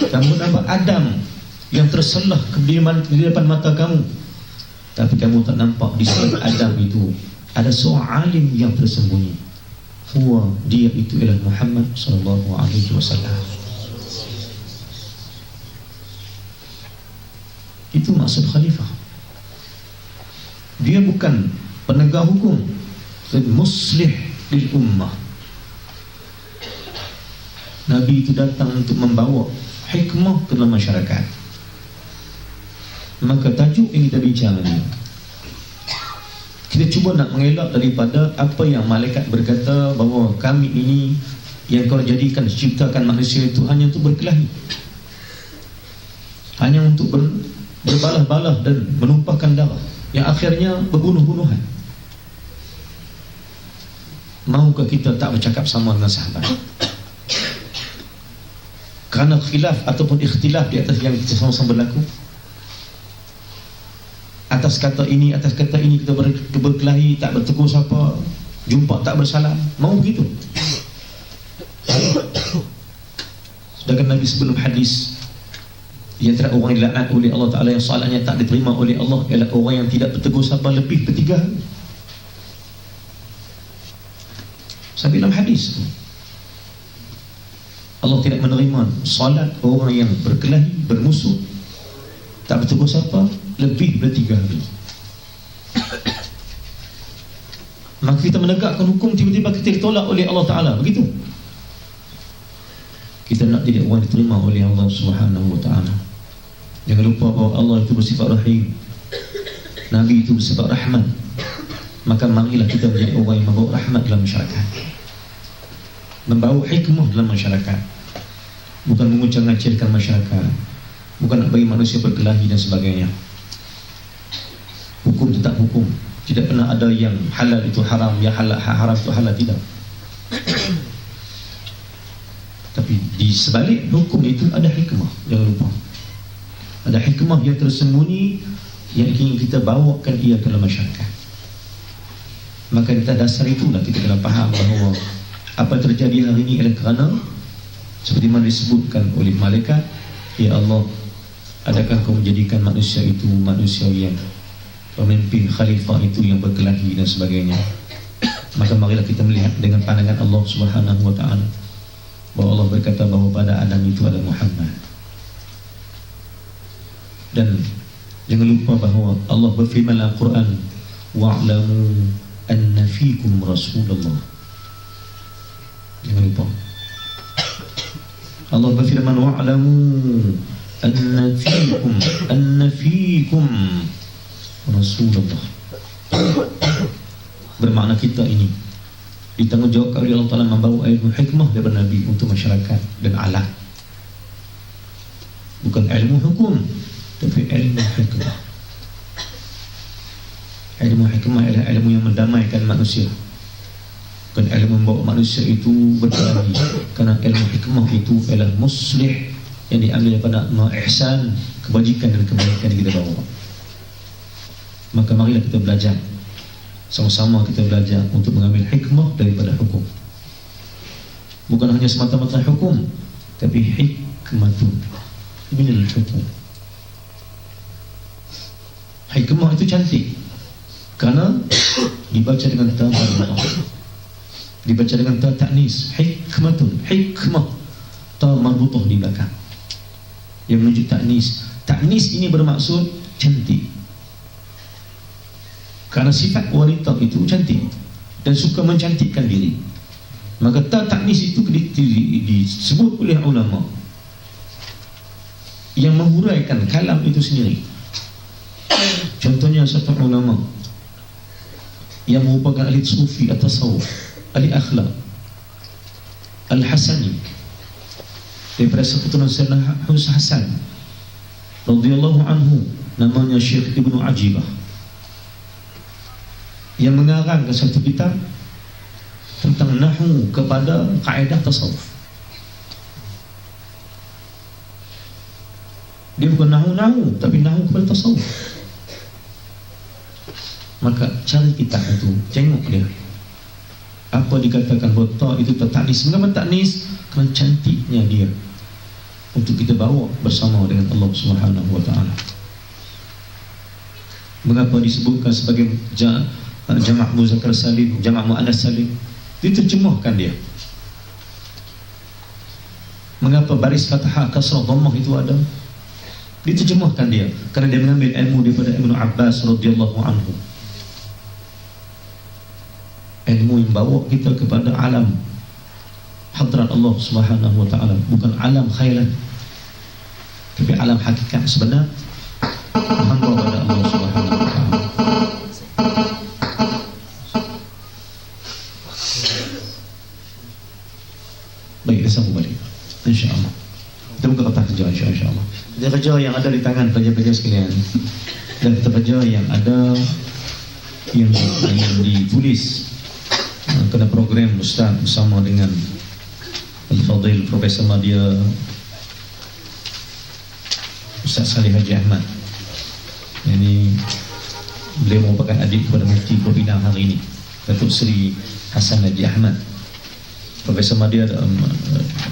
Speaker 1: Kamu nampak Adam yang terselah di depan mata kamu, tapi kamu tak nampak di sebalik Adam itu ada seorang alim yang tersembunyi. Dia itu ialah Muhammad SAW. Itu maksud khalifah. Dia bukan penegak hukum, tapi muslih lil ummah. Nabi itu datang untuk membawa hikmah ke dalam masyarakat. Maka tajuk yang kita bincang ini, kita cuba nak mengelak daripada apa yang malaikat berkata bahawa kami ini yang kau jadikan, ciptakan manusia itu hanya untuk berkelahi, hanya untuk berbalah-balah dan menumpahkan darah, yang akhirnya berbunuh-bunuhan. Mahukah kita tak bercakap sama dengan sahabat? Kerana khilaf ataupun ikhtilaf di atas yang kita sama-sama berlaku, atas kata ini kita berkelahi, tak bertegur sapa, jumpa tak bersalam. Mau begitu? Sedangkan Nabi sebelum hadis, di antara orang yang dilaknat oleh Allah Ta'ala, yang soalannya tak diterima oleh Allah, ialah orang yang tidak bertegur sapa lebih bertiga hari. Sampai dalam hadis, Allah tidak menerima solat orang yang berkelahi, bermusuh, tak bertegur sapa lebih dari 3 hari. Maka kita menegakkan hukum, tiba-tiba kita ditolak oleh Allah Ta'ala. Begitu. Kita nak jadi orang diterima oleh Allah Subhanahu Wa Ta'ala. Jangan lupa bahawa Allah itu bersifat rahim. Nabi itu bersifat rahmat, maka marilah kita menjadi orang yang membawa rahmat dalam masyarakat, membawa hikmah dalam masyarakat, bukan mengucap-ngacirkan masyarakat, bukan nak bagi manusia berkelahi dan sebagainya. Hukum tetap hukum, tidak pernah ada yang halal itu haram, yang haram itu halal, tidak. Tapi di sebalik hukum itu ada hikmah, jangan lupa. Ada hikmah yang tersembunyi yang ingin kita bawakan ia ke dalam masyarakat. Maka kita dasar itulah kita kena faham bahawa apa terjadi hari ini adalah kerana seperti mana disebutkan oleh malaikat, ya Allah, adakah kau menjadikan manusia itu manusia yang pemimpin khalifah itu yang berkelahi dan sebagainya. Maka marilah kita melihat dengan pandangan Allah Subhanahu wa taala bahawa Allah berkata bahawa pada Adam itu ada Muhammad. Dan jangan lupa bahawa Allah berfirman dalam Al-Quran, wa'lamu anna fikum Rasulullah. Jangan lupa Allah berfirman, wa'lamu anna fikum Rasulullah. Bermakna kita ini ditanggungjawabkan oleh Allah Ta'ala membawa ilmu hikmah daripada Nabi untuk masyarakat dan alam. Bukan ilmu hukum, tapi ilmu hikmah. Ilmu hikmah adalah ilmu yang mendamaikan manusia, bukan ilmu membawa manusia itu berkelahi. Kerana ilmu hikmah itu adalah muslih, yang diambil daripada ihsan, kebajikan dan kebaikan yang kita bawa. Maka marilah kita belajar, sama-sama kita belajar untuk mengambil hikmah daripada hukum. Bukan hanya semata-mata hukum, tapi hikmatun minal hukum. Hikmah itu cantik kerana dibaca dengan ta marbuthah, dibaca dengan ta ta'nis. Hikmatun, hikmah, ta marbuthah di belakang yang menunjuk ta'nis. Ta'nis ini bermaksud cantik, kerana sifat wanita itu cantik dan suka mencantikkan diri. Maka ta'nis itu disebut oleh ulama yang menghuraikan kalam itu sendiri. Contohnya satu ulama yang merupakan ahli sufi atau tasawuf, ahli akhlak, Al-Hasani, daripada keturunan Sayyidina Hasan radhiyallahu anhu, namanya Syekh Ibnu Ajibah, yang mengarang ke satu kitab tentang nahwu kepada kaedah tasawuf. Dia bukan nahwu, tapi nahwu kepada tasawuf. Maka cari kitab itu, tengok dia apa dikatakan bahawa itu ta'nis. Mengapa ta'nis? Kerana cantiknya dia untuk kita bawa bersama dengan Allah Subhanahu wa taala. Mengapa disebutkan sebagai jamak muzakkar salim, jamak muannas salim? Diterjemahkan dia. Mengapa baris fathah, kasrah, dhammah itu ada? Diterjemahkan dia kerana dia mengambil ilmu daripada Ibnu Abbas radhiyallahu anhu. Ilmu yang bawa kita kepada alam hadrat Allah Subhanahu wa taala, bukan alam khayalan, tapi alam hakikat sebenar hamba pada Allah Subhanahu wa taala. Baik, kita sambung balik insya-Allah. Kita buka kotak kerja insya-Allah. Kerja yang ada di tangan pelajar-pelajar sekalian dan kerja yang ada yang ditulis kena program Ustaz bersama dengan Al-Fadhil Profesor Madya Ustaz Salih Haji Ahmad. Ini beliau merupakan adik kepada Mufti Provinsi hari ini, Datuk Seri Hasan Haji Ahmad. Profesor Madya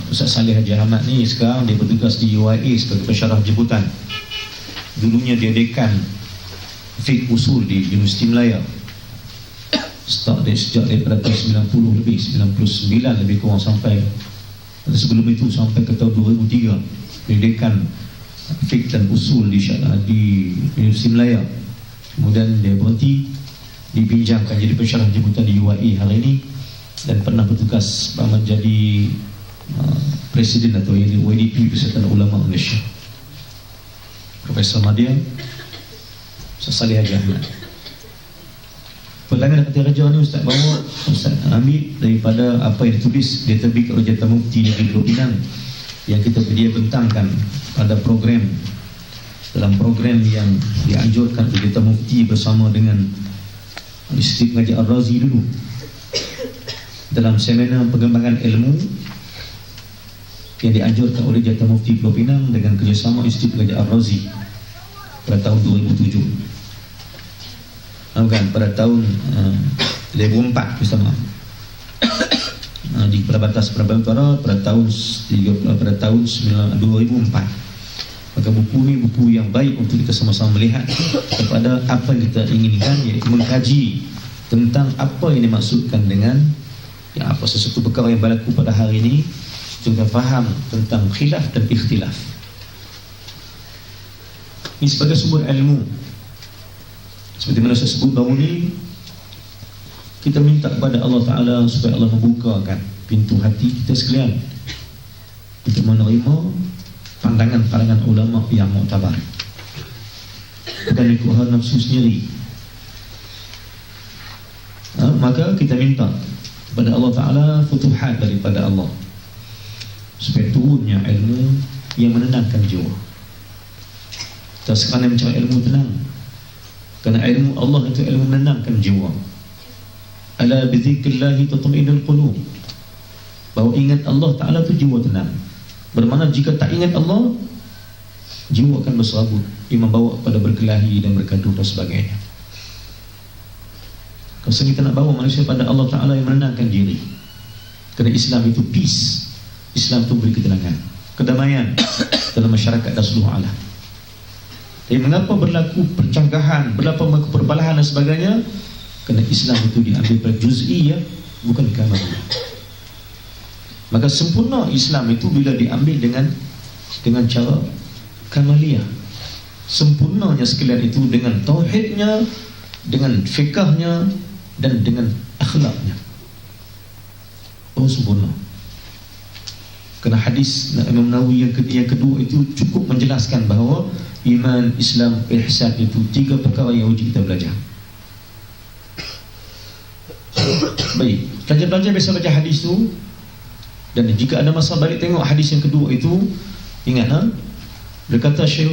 Speaker 1: Ustaz Salih Haji Ahmad ni sekarang dia bertugas di UIA sebagai pensyarah jemputan. Dulunya dia dekan fiqh usul di Universiti Melaya. Start dari sejak daripada tahun 90 lebih, 99 lebih kurang, sampai sebelum itu sampai ke tahun 2003 pendidikan fiqh dan usul di Universiti Melaya. Kemudian dia berhenti, dipinjamkan jadi pensyarah jemputan di UIA hari ini, dan pernah bertugas menjadi presiden atau YDP Persatuan Ulama Malaysia. Profesor Madya Ustaz Salih Haji Ahmad. Pelanggan kata raja ni Ustaz bawa, Ustaz ambil daripada apa yang ditulis dia terbitkan oleh Jabatan Mufti Negeri Pulau Pinang yang dia bentangkan pada program, dalam program yang dianjurkan oleh Jabatan Mufti bersama dengan Institut Ngaji Ar-Razi dulu dalam seminar pengembangan ilmu yang dianjurkan oleh Jabatan Mufti Pulau Pinang dengan kerjasama Institut Ngaji Ar-Razi pada tahun 2007. Kan, pada tahun 2004 bersama di Perbatas Perabatan Utara pada tahun 2004. Maka buku ni buku yang baik untuk kita sama-sama melihat kepada apa yang kita inginkan, iaitu mengkaji tentang apa yang dimaksudkan dengan apa sesuatu perkara yang berlaku pada hari ini, kita faham tentang khilaf dan ikhtilaf. Ini sebagai sumber ilmu. Seperti mana saya sebut baru ni, kita minta kepada Allah Ta'ala supaya Allah membukakan pintu hati kita sekalian untuk menerima pandangan-pandangan ulama yang muktabar, bukan ikut hawa nafsu sendiri. Maka kita minta kepada Allah Ta'ala futuhat daripada Allah supaya turunnya ilmu yang menenangkan jiwa. Kita sekarang mencari ilmu tenang, kerana ilmu Allah itu ilmu menenangkan jiwa. Ala bizikrillahi tatma'innul qulub. Bahawa ingat Allah Ta'ala itu jiwa tenang. Bermakna jika tak ingat Allah, jiwa akan berserabut, ia membawa pada berkelahi dan bergaduh dan sebagainya. Kalau kita nak bawa manusia pada Allah Ta'ala yang menenangkan diri, kerana Islam itu peace, Islam itu beri ketenangan, kedamaian dalam masyarakat dan seluruh alam. Tapi mengapa berlaku percanggahan, berlaku perbalahan dan sebagainya? Kerana Islam itu diambil pada juz'iyah, bukan kamaliyah. Maka sempurna Islam itu bila diambil dengan cara kamaliyah. Sempurnanya sekalian itu dengan tauhidnya, dengan fikahnya, dan dengan akhlaknya. Oh, sempurna. Kerana hadis Imam Nawawi yang kedua itu cukup menjelaskan bahawa iman, Islam, ihsan itu 3 perkara yang wajib kita belajar. Baik, belajar biasa baca hadis tu, dan jika ada masa balik tengok hadis yang kedua itu, ingat berkata Syekh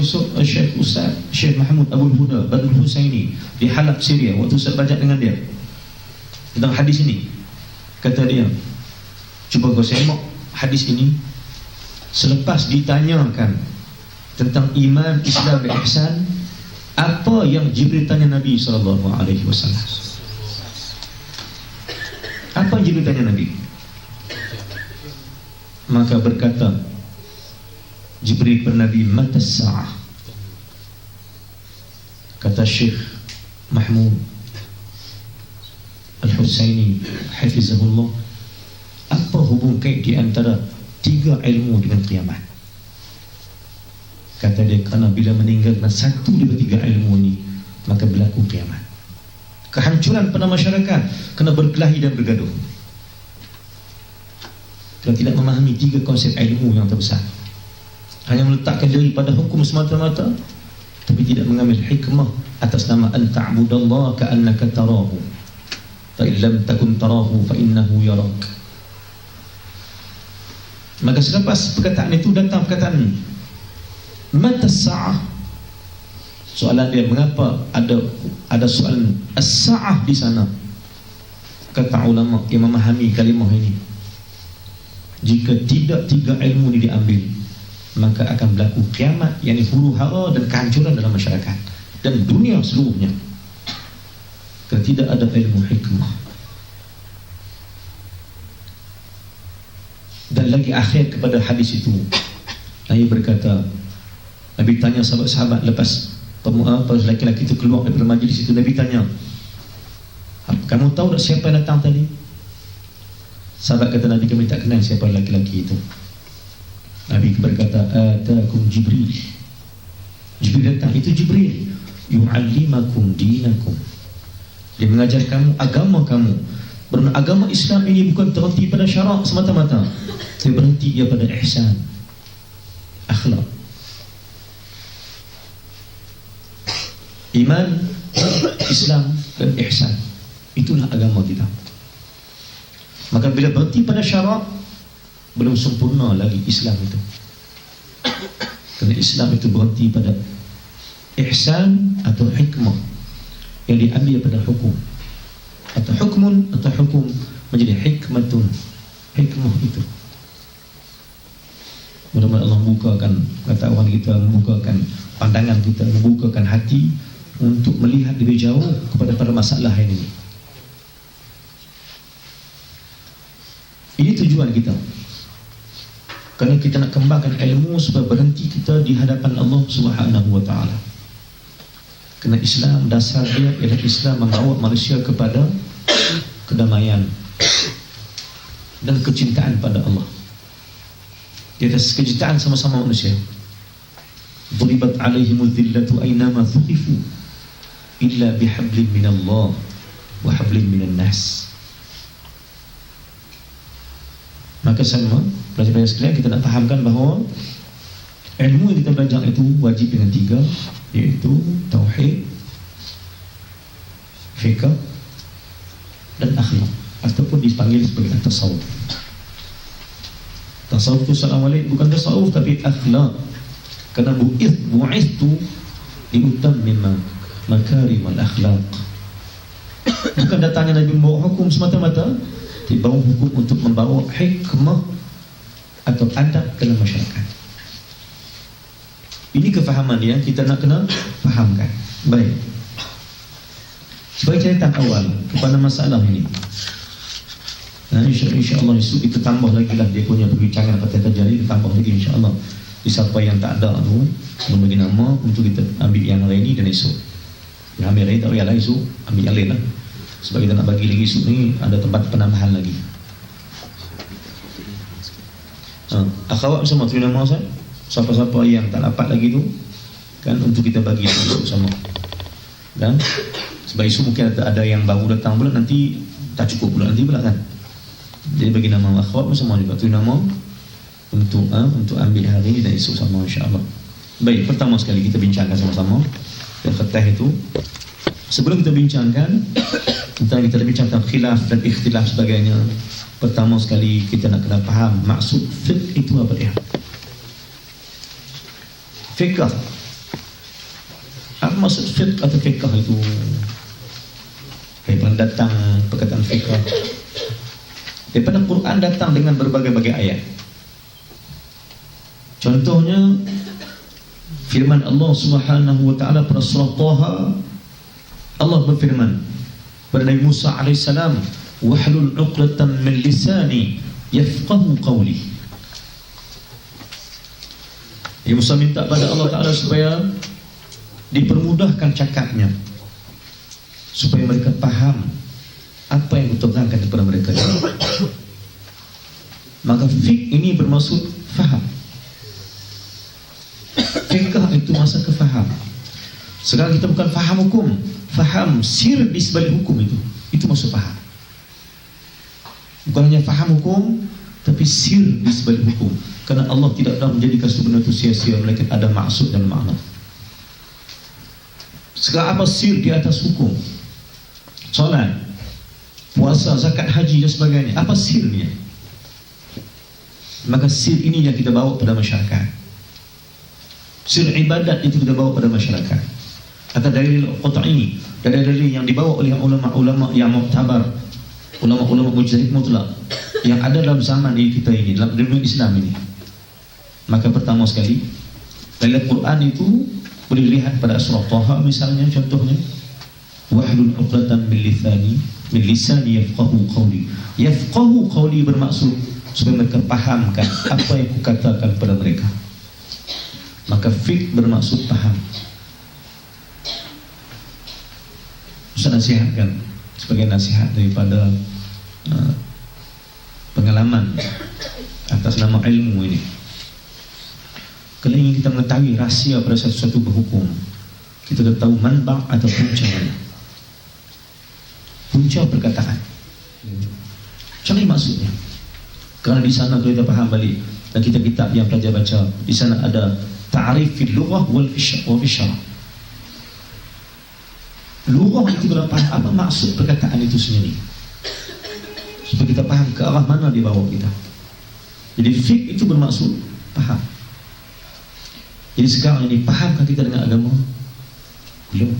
Speaker 1: Mahmud Abdul Huda Badul Husaini di Halab, Syria, waktu saya baca dengan dia tentang hadis ini, kata dia, cuba kau semak hadis ini selepas ditanyakan tentang iman, Islam dan ihsan, apa yang Jibril tanya Nabi SAW? Apa yang Jibril tanya Nabi? Maka berkata Jibril kepada Nabi, mata sa'ah. Kata Syekh Mahmud Al-Husaini hafizahullah, apa hubung kait di antara 3 ilmu dengan kiamat? Kata dia, kerana bila meninggalkan satu daripada 3 ilmu ini, maka berlaku kiamat. Kehancuran pada masyarakat kena berkelahi dan bergaduh. Kalau tidak memahami 3 konsep ilmu yang terbesar, hanya meletakkan diri pada hukum semata-mata, tapi tidak mengambil hikmah atas nama an ta'budallaha ka'annaka tarahu fa in lam takun tarahu fa innahu yarak. Maka selepas perkataan itu datang perkataan mata sa'ah. Soalan dia, mengapa ada soalan as-sa'ah di sana? Kata ulama yang memahami kalimah ini, jika tidak 3 ilmu ini diambil, maka akan berlaku kiamat, yakni huru hara dan kehancuran dalam masyarakat dan dunia seluruhnya, kerana tidak ada ilmu hikmah. Dan lagi akhir kepada hadis itu, Nabi berkata, Nabi tanya sahabat-sahabat lepas lelaki-lelaki itu keluar daripada majlis itu, Nabi tanya, kamu tahu tak siapa yang datang tadi? Sahabat kata, Nabi, kami tak kenal siapa lelaki-lelaki itu. Nabi berkata, atakum Jibril. Jibril datang, itu Jibril. Yu'allimakum dinakum. Dia mengajar kamu agama kamu. Bermakna agama Islam ini bukan terhenti pada syarak semata-mata, tapi berhenti dia pada ihsan, akhlak. Iman, Islam dan ihsan. Itulah agama kita. Maka bila berhenti pada syarak, belum sempurna lagi Islam itu. Kerana Islam itu berhenti pada ihsan atau hikmah yang diambil pada hukum, atau hukmun atau hukum menjadi hikmatun. Hikmah itu mudah-mudahan Allah membukakan pengetahuan kita, membukakan pandangan kita, membukakan hati untuk melihat lebih jauh kepada masalah ini. Ini tujuan kita. Kerana kita nak kembangkan ilmu supaya berhenti kita di hadapan Allah Subhanahu wa taala. Kerana Islam dasar dia ialah Islam membawa manusia kepada kedamaian dan kecintaan pada Allah. Di atas kecintaan sama-sama manusia. Duribat alaihimul dhillatu aynama thuqifu illa bihablin minallah wa hablin minan nas. Maka sama pelajar-pelajar sekalian, kita nak fahamkan bahawa ilmu yang kita belajar itu wajib dengan 3, iaitu tauhid, fiqh dan akhlak, ataupun dipanggil sebagai tasawuf. Tasawuf itu assalamualaikum bukan tasawuf tapi akhlak. Kerana bu'ithtu liutammima makarimal akhlak. Bukan datangnya Nabi membawa hukum semata-mata, dibawa hukum untuk membawa hikmah atau adab dalam masyarakat. Ini kefahaman yang kita nak kena fahamkan. Baik. Sebagai catatan awal kepada masalah ini. Nah, insya-Allah esok kita tambah lagi lah dia punya perbincangan pada terjadi, kita tambah lagi insya-Allah. Siapa yang tak ada tu, belum bagi nama untuk kita ambil yang hari ini dan esok. Yang ambil hari ini tak payahlah esok, ambil yang lain lah. Sebab kita nak bagi lagi esok ni ada tempat penambahan lagi. Akhwat semua tulis nama saya. Siapa-siapa yang tak dapat lagi tu kan untuk kita bagi esok sama. Dan sebab esok mungkin ada yang baru datang pula, nanti tak cukup pula nanti pula kan. Jadi bagi nama akhwat semua juga tulis nama untuk ambil hari ini dan esok sama insya-Allah. Baik, pertama sekali kita bincangkan sama-sama dan kertas itu. Sebelum kita bincangkan tentang kita bincang tentang khilaf dan ikhtilaf sebagainya, pertama sekali kita nak kena faham maksud fiqh itu apa dia. Fiqh. Apa maksud fiqh atau fiqh itu? Daripada datang perkataan fiqh. Daripada Quran datang dengan berbagai-bagai ayat. Contohnya firman Allah Subhanahu wa taala pada surah Taha. Allah berfirman pada Nabi Musa alaihissalam, wahlul 'uqdatam min lisani yafqahu qawli. Nabi Musa minta pada Allah Taala supaya dipermudahkan cakapnya, supaya mereka faham apa yang diterangkan kepada mereka. Maka fiqh ini bermaksud faham. Fiqh itu masa kefaham. Sekarang kita bukan faham hukum, faham sir di sebalik hukum itu maksud faham. Bukan hanya faham hukum, tapi sir di sebalik hukum. Kerana Allah tidak pernah menjadikan satu benda itu sia-sia, melainkan ada maksud dan makna. Sekarang apa sir di atas hukum? Solat, puasa, zakat, haji dan sebagainya. Apa sirnya? Maka sir ini yang kita bawa pada masyarakat. Sir ibadat itu kita bawa pada masyarakat. Atau dalil qat'i, dalil yang dibawa oleh ulama-ulama yang muktabar, ulama-ulama mujtahid mutlak yang ada dalam zaman ini kita ini, dalam dunia Islam ini. Maka pertama sekali dalil Quran itu boleh dilihat pada surah Taha misalnya, contohnya wahlul 'uqdatam min lisani yafqahu qawli. Yafqahu qawli bermaksud supaya mereka fahamkan apa yang aku katakan kepada mereka. Maka fiqh bermaksud faham. Saya nasihatkan sebagai nasihat daripada pengalaman atas nama ilmu ini. Kalau ingin kita mengetahui rahsia pada satu berhukum, kita harus tahu manba' atau puncanya. Punca perkataan. Macam mana maksudnya? Kerana di sana kalau kita faham balik dan kitab-kitab yang pelajar baca, di sana ada ta'rif fil lughah wal syarah. Lurah itu adalah faham apa maksud perkataan itu sendiri, supaya kita faham ke arah mana dia bawa kita. Jadi fiqh itu bermaksud faham. Jadi sekarang ini, fahamkah kita dengan agama? Belum.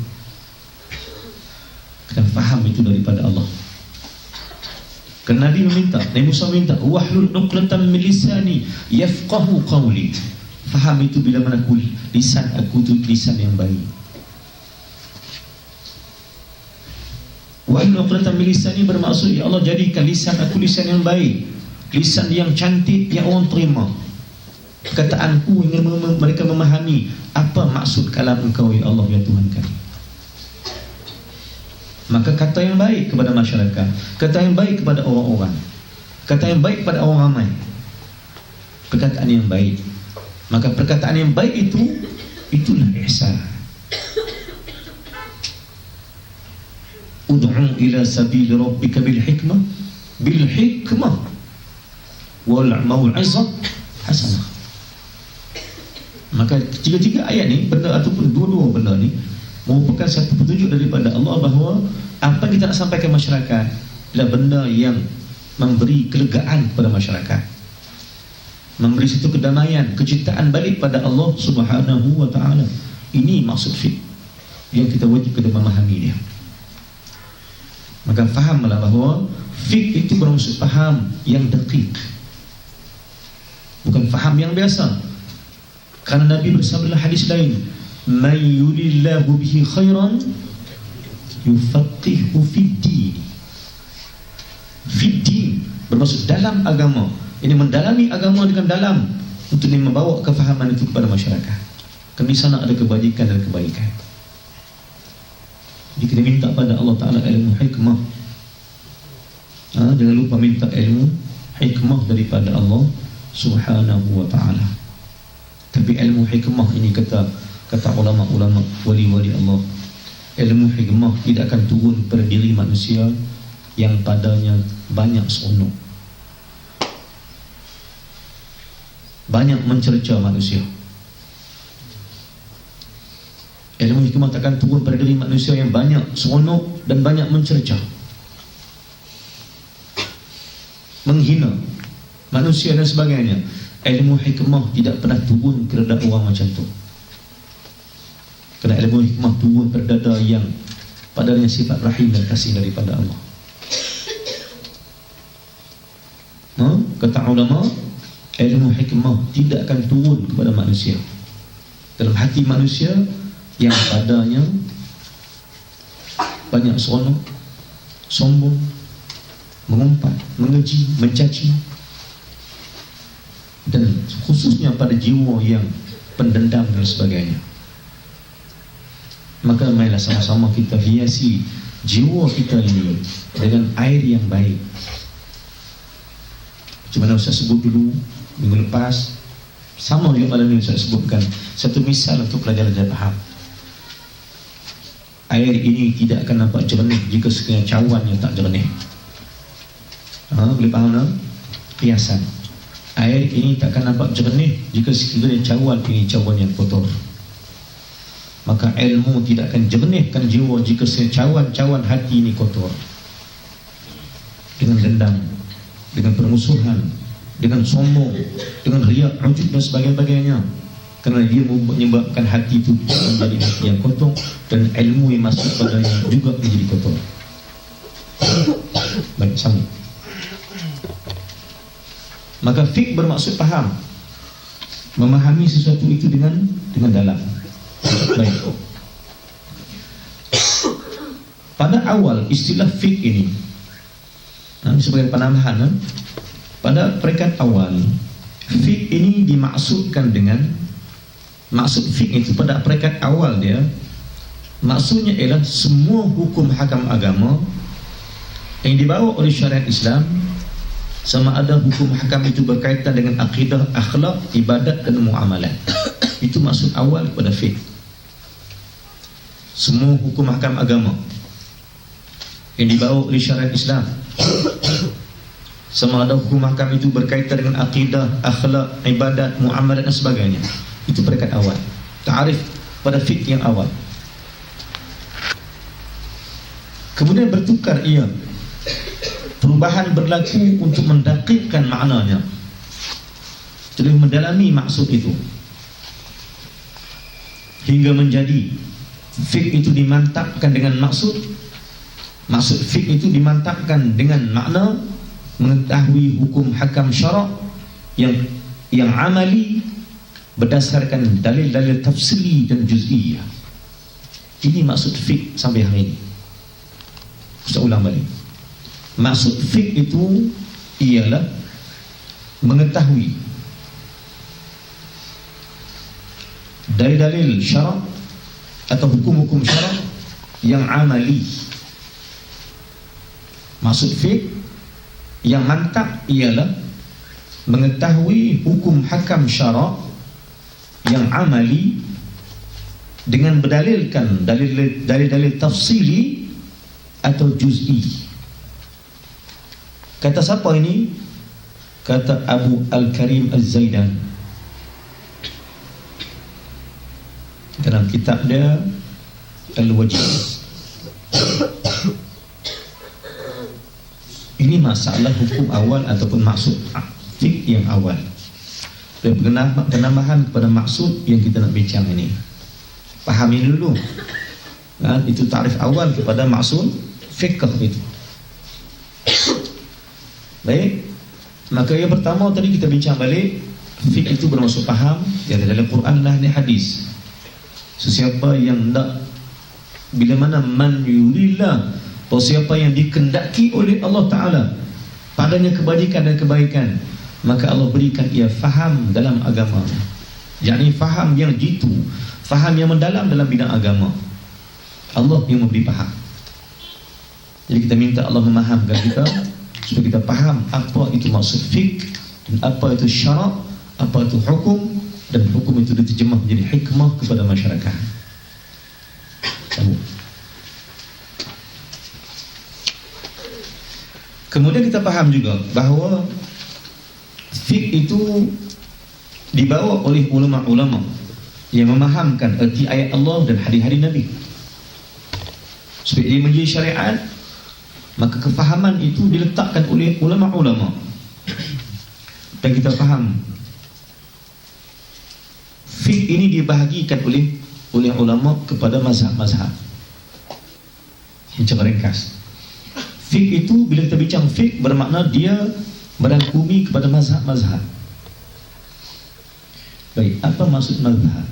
Speaker 1: Kita faham itu daripada Allah. Kerana Nabi meminta, Nabi Musa minta, wahlul 'uqdatam min lisani yafqahu qawli. Faham itu bila mana lisan aku itu lisan yang baik. Wahlul 'uqdatam min lisani bermaksud, ya Allah jadikan lisan aku lisan yang baik, lisan yang cantik yang orang terima. Perkataanku ingin mereka memahami apa maksud kalam Engkau ya Allah ya Tuhan kami. Maka kata yang baik kepada masyarakat, kata yang baik kepada orang-orang, kata yang baik kepada orang ramai, perkataan yang baik. Maka perkataan yang baik itu, itulah ihsan. Ud'u ila sabili rabbika bil hikmah wal mau'izah hasanah. Maka tiga-tiga ayat ni, benda ataupun dua-dua benda ni merupakan satu petunjuk daripada Allah bahawa apa yang kita nak sampaikan masyarakat adalah benda yang memberi kelegaan kepada masyarakat, memberi satu kedamaian, kecintaan balik pada Allah Subhanahu wa ta'ala. Ini maksud fiqh yang kita wajib kena memahami dia. Maka fahamlah bahawa fiqh itu bermaksud faham yang daqiq, bukan faham yang biasa. Kerana Nabi bersabda dalam hadis lain, man yuridillahu bihi khairan yufaqihu fid din. Fid din bermaksud dalam agama. Ini mendalami agama dengan dalam untuk membawa kefahaman itu kepada masyarakat. Kerana di sana ada kebajikan dan kebaikan. Jadi kita minta pada Allah Ta'ala ilmu hikmah. Jangan lupa minta ilmu hikmah daripada Allah Subhanahu wa ta'ala. Tapi ilmu hikmah ini kata ulama-ulama, wali-wali Allah, ilmu hikmah tidak akan turun pada diri manusia yang padanya banyak seronok, banyak mencerca manusia. Ilmu hikmah takkan turun pada diri manusia yang banyak seronok dan banyak mencerca, menghina manusia dan sebagainya. Ilmu hikmah tidak pernah turun ke dada orang macam tu. Kerana ilmu hikmah turun pada dada yang padanya sifat rahim dan kasih daripada Allah. Kata ulama, ilmu hikmah tidak akan turun kepada manusia dalam hati manusia yang padanya banyak seronok, sombong, mengumpat, mengeji, mencaci, dan khususnya pada jiwa yang pendendam dan sebagainya. Maka marilah sama-sama kita hiasi jiwa kita ini dengan air yang baik. Macam mana Ustaz sebut dulu minggu lepas, sama juga malam ini Ustaz sebutkan satu misal untuk pelajar-pelajar faham. Air ini tidak akan nampak jernih jika sekiranya cawannya tak jernih. Boleh faham tak? Kiasan. Air ini tak akan nampak jernih jika sekiranya cawan ini cawan yang kotor. Maka ilmu tidak akan jernihkan jiwa jika cawan-cawan hati ini kotor, dengan dendam, dengan permusuhan, dengan sombong, dengan riak, ujub dan sebagainya. Kerana dia menyebabkan hati itu menjadi hati yang kotor, dan ilmu yang masuk padanya juga menjadi kotor. Baik, sambung. Maka fiqh bermaksud faham, memahami sesuatu itu dengan dalam. Baik. Pada awal istilah fiqh ini, sebagai penambahan, pada peringkat awal fiqh ini dimaksudkan dengan, maksud fiqh itu pada peringkat awal dia, maksudnya ialah semua hukum hakam agama yang dibawa oleh syariat Islam, sama ada hukum hakam itu berkaitan dengan akidah, akhlak, ibadat dan muamalat. Itu maksud awal pada fiqh. Semua hukum hakam agama yang dibawa oleh syariat Islam, sama ada hukum hakam itu berkaitan dengan akidah, akhlak, ibadat, muamalat dan sebagainya. Itu peringkat awal, ta'arif pada fiqh yang awal. Kemudian bertukar ia, perubahan berlaku untuk mendakikkan maknanya, jadi mendalami maksud itu, hingga menjadi fiqh itu dimantapkan dengan maksud fiqh itu dimantapkan dengan makna mengetahui hukum hakam syarak yang amali berdasarkan dalil-dalil tafsiri dan juz'iyah. Ini maksud fiqh sampai hari ini. Saya ulang balik. Maksud fiqh itu ialah mengetahui dalil-dalil syarak atau hukum-hukum syarak yang amali. Maksud fiqh yang mantap ialah mengetahui hukum hakam syarak yang amali dengan berdalilkan dalil-dalil tafsili atau juz'i. Kata siapa ini? Kata Abu Al-Karim Az-Zaidan dalam kitab dia Al-Wajih. Ini masalah hukum awal ataupun maksud fiqh yang awal, dan penambahan kepada maksud yang kita nak bincang ini. Pahami dulu, itu tarif awal kepada maksud fiqh itu. Baik, maka yang pertama tadi kita bincang balik, fiqh itu bermaksud faham dari dalam Quran lah ni hadis. Sesiapa yang nak, bila mana man yurillah, atau siapa yang dikendaki oleh Allah Ta'ala padanya kebajikan dan kebaikan, maka Allah berikan ia faham dalam agama, yakni faham yang jitu, faham yang mendalam dalam bidang agama. Allah yang memberi faham. Jadi kita minta Allah memahamkan kita supaya kita faham apa itu maksud fiqh, dan apa itu syarak, apa itu hukum, dan hukum itu diterjemah menjadi hikmah kepada masyarakat. Kemudian kita faham juga bahawa fiqh itu dibawa oleh ulama-ulama yang memahamkan erti ayat Allah dan hadis-hadis Nabi supaya dia menjadi syariat. Maka kefahaman itu diletakkan oleh ulama-ulama, dan kita faham fiqh ini dibahagikan oleh ulama kepada mazhab-mazhab. Secara ringkas, fiqh itu bila kita bincang fiqh bermakna dia merangkumi kepada mazhab-mazhab. Baik, apa maksud mazhab?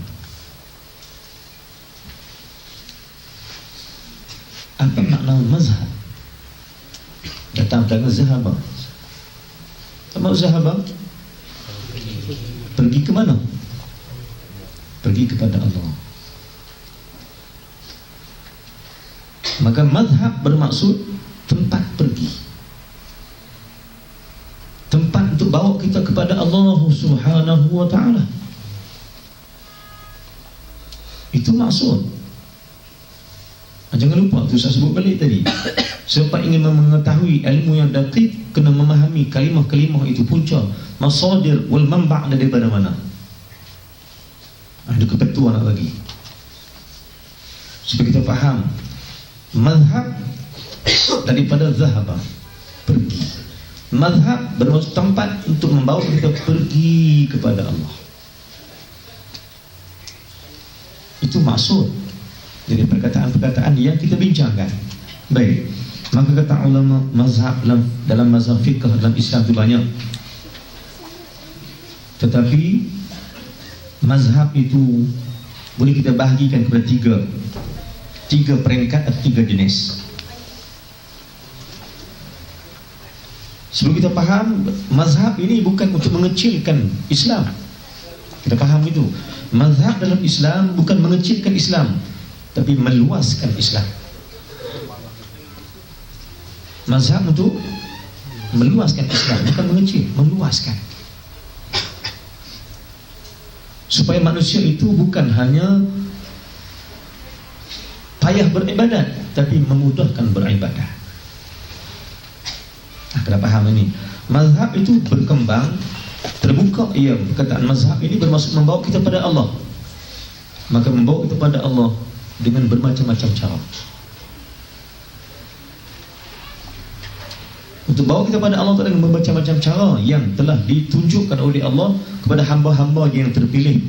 Speaker 1: Apa makna mazhab? Datang dengan zahaba. Apa zahaba? Pergi ke mana? Pergi kepada Allah. Maka mazhab bermaksud tempat pergi, tempat untuk bawa kita kepada Allah Subhanahu wa ta'ala. Itu maksud. Jangan lupa tu saya sebut balik tadi, siapa ingin mengetahui ilmu yang daqiq, kena memahami kalimah-kalimah itu punca masadir wal manba' daripada mana. Ada ketentuan lagi supaya kita faham mazhab daripada zahaba, pergi. Mazhab bermaksud tempat untuk membawa kita pergi kepada Allah. Itu maksud dari perkataan-perkataan yang kita bincangkan. Baik, maka kata ulama mazhab dalam mazhab fiqh dalam Islam itu banyak, tetapi mazhab itu boleh kita bahagikan kepada tiga peringkat atau tiga jenis. Sebelum kita faham, mazhab ini bukan untuk mengecilkan Islam. Kita faham itu. Mazhab dalam Islam bukan mengecilkan Islam, tapi meluaskan Islam. Mazhab untuk meluaskan Islam, bukan mengecil, meluaskan. Supaya manusia itu bukan hanya payah beribadat, tapi memudahkan beribadat. Kena faham ini. Mazhab itu berkembang, terbuka. Ia perkataan mazhab ini bermaksud membawa kita pada Allah. Maka membawa kita pada Allah dengan bermacam-macam cara. untuk bawa kita pada Allah Ta'ala dengan bermacam-macam cara yang telah ditunjukkan oleh Allah kepada hamba-hamba yang terpilih.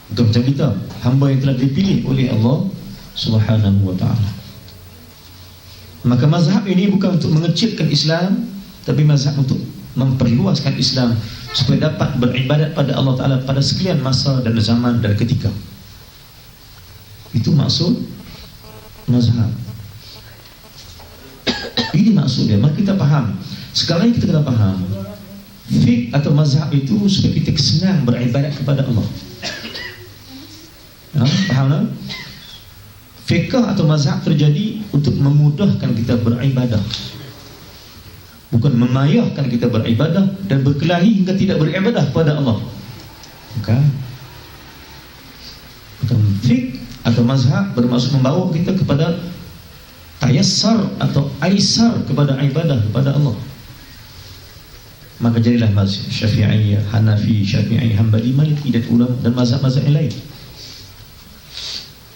Speaker 1: Bukan macam kita, hamba yang telah dipilih oleh Allah Subhanahu wa ta'ala. Maka mazhab ini bukan untuk mengecilkan Islam, tapi mazhab untuk memperluaskan Islam supaya dapat beribadat pada Allah Ta'ala pada sekalian masa dan zaman dan ketika. Itu maksud mazhab. Ini maksudnya. Mari kita faham. Sekarang kita kena faham fiqh atau mazhab itu supaya kita senang beribadat kepada Allah. Faham tak? Fiqh atau mazhab terjadi untuk memudahkan kita beribadah, bukan memayahkan kita beribadah dan berkelahi hingga tidak beribadah kepada Allah. Bukan. Fiqh atau mazhab bermaksud membawa kita kepada tayassar atau aisar kepada ibadah kepada Allah. Maka jadilah mazhab Syafi'i, Hanafi, Syafi'i, Hanbali, Maliki dan ulama dan mazhab-mazhab yang lain.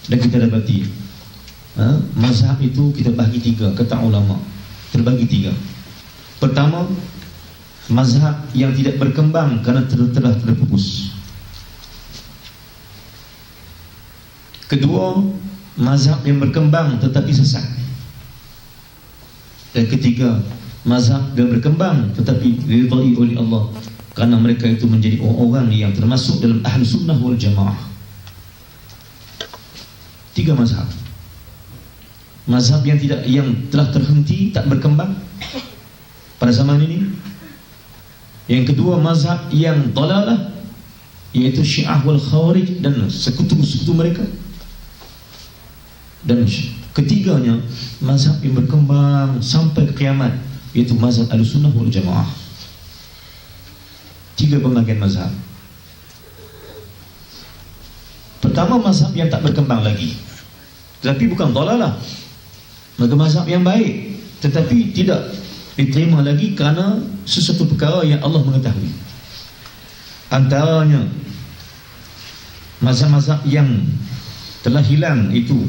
Speaker 1: Dan kita dapati mazhab itu kita bagi tiga, kata ulama terbagi tiga. Pertama, mazhab yang tidak berkembang kerana telah terpupus. Kedua, mazhab yang berkembang tetapi sesat. Dan ketiga, mazhab yang berkembang tetapi diridai oleh Allah kerana mereka itu menjadi orang yang termasuk dalam ahli sunnah wal jamaah. Tiga mazhab. Mazhab yang telah terhenti, tak berkembang pada zaman ini. Yang kedua, mazhab yang dalalah, yaitu Syiah wal Khawarij dan sekutu-sekutu mereka. Dan ketiganya, mazhab yang berkembang sampai ke kiamat, yaitu mazhab Ahlussunnah wal Jamaah. Tiga pembagian mazhab. Pertama, mazhab yang tak berkembang lagi, tetapi bukan dalalah. Maka mazhab yang baik tetapi tidak diterima lagi kerana sesuatu perkara yang Allah mengetahui. Antaranya mazhab-mazhab yang telah hilang itu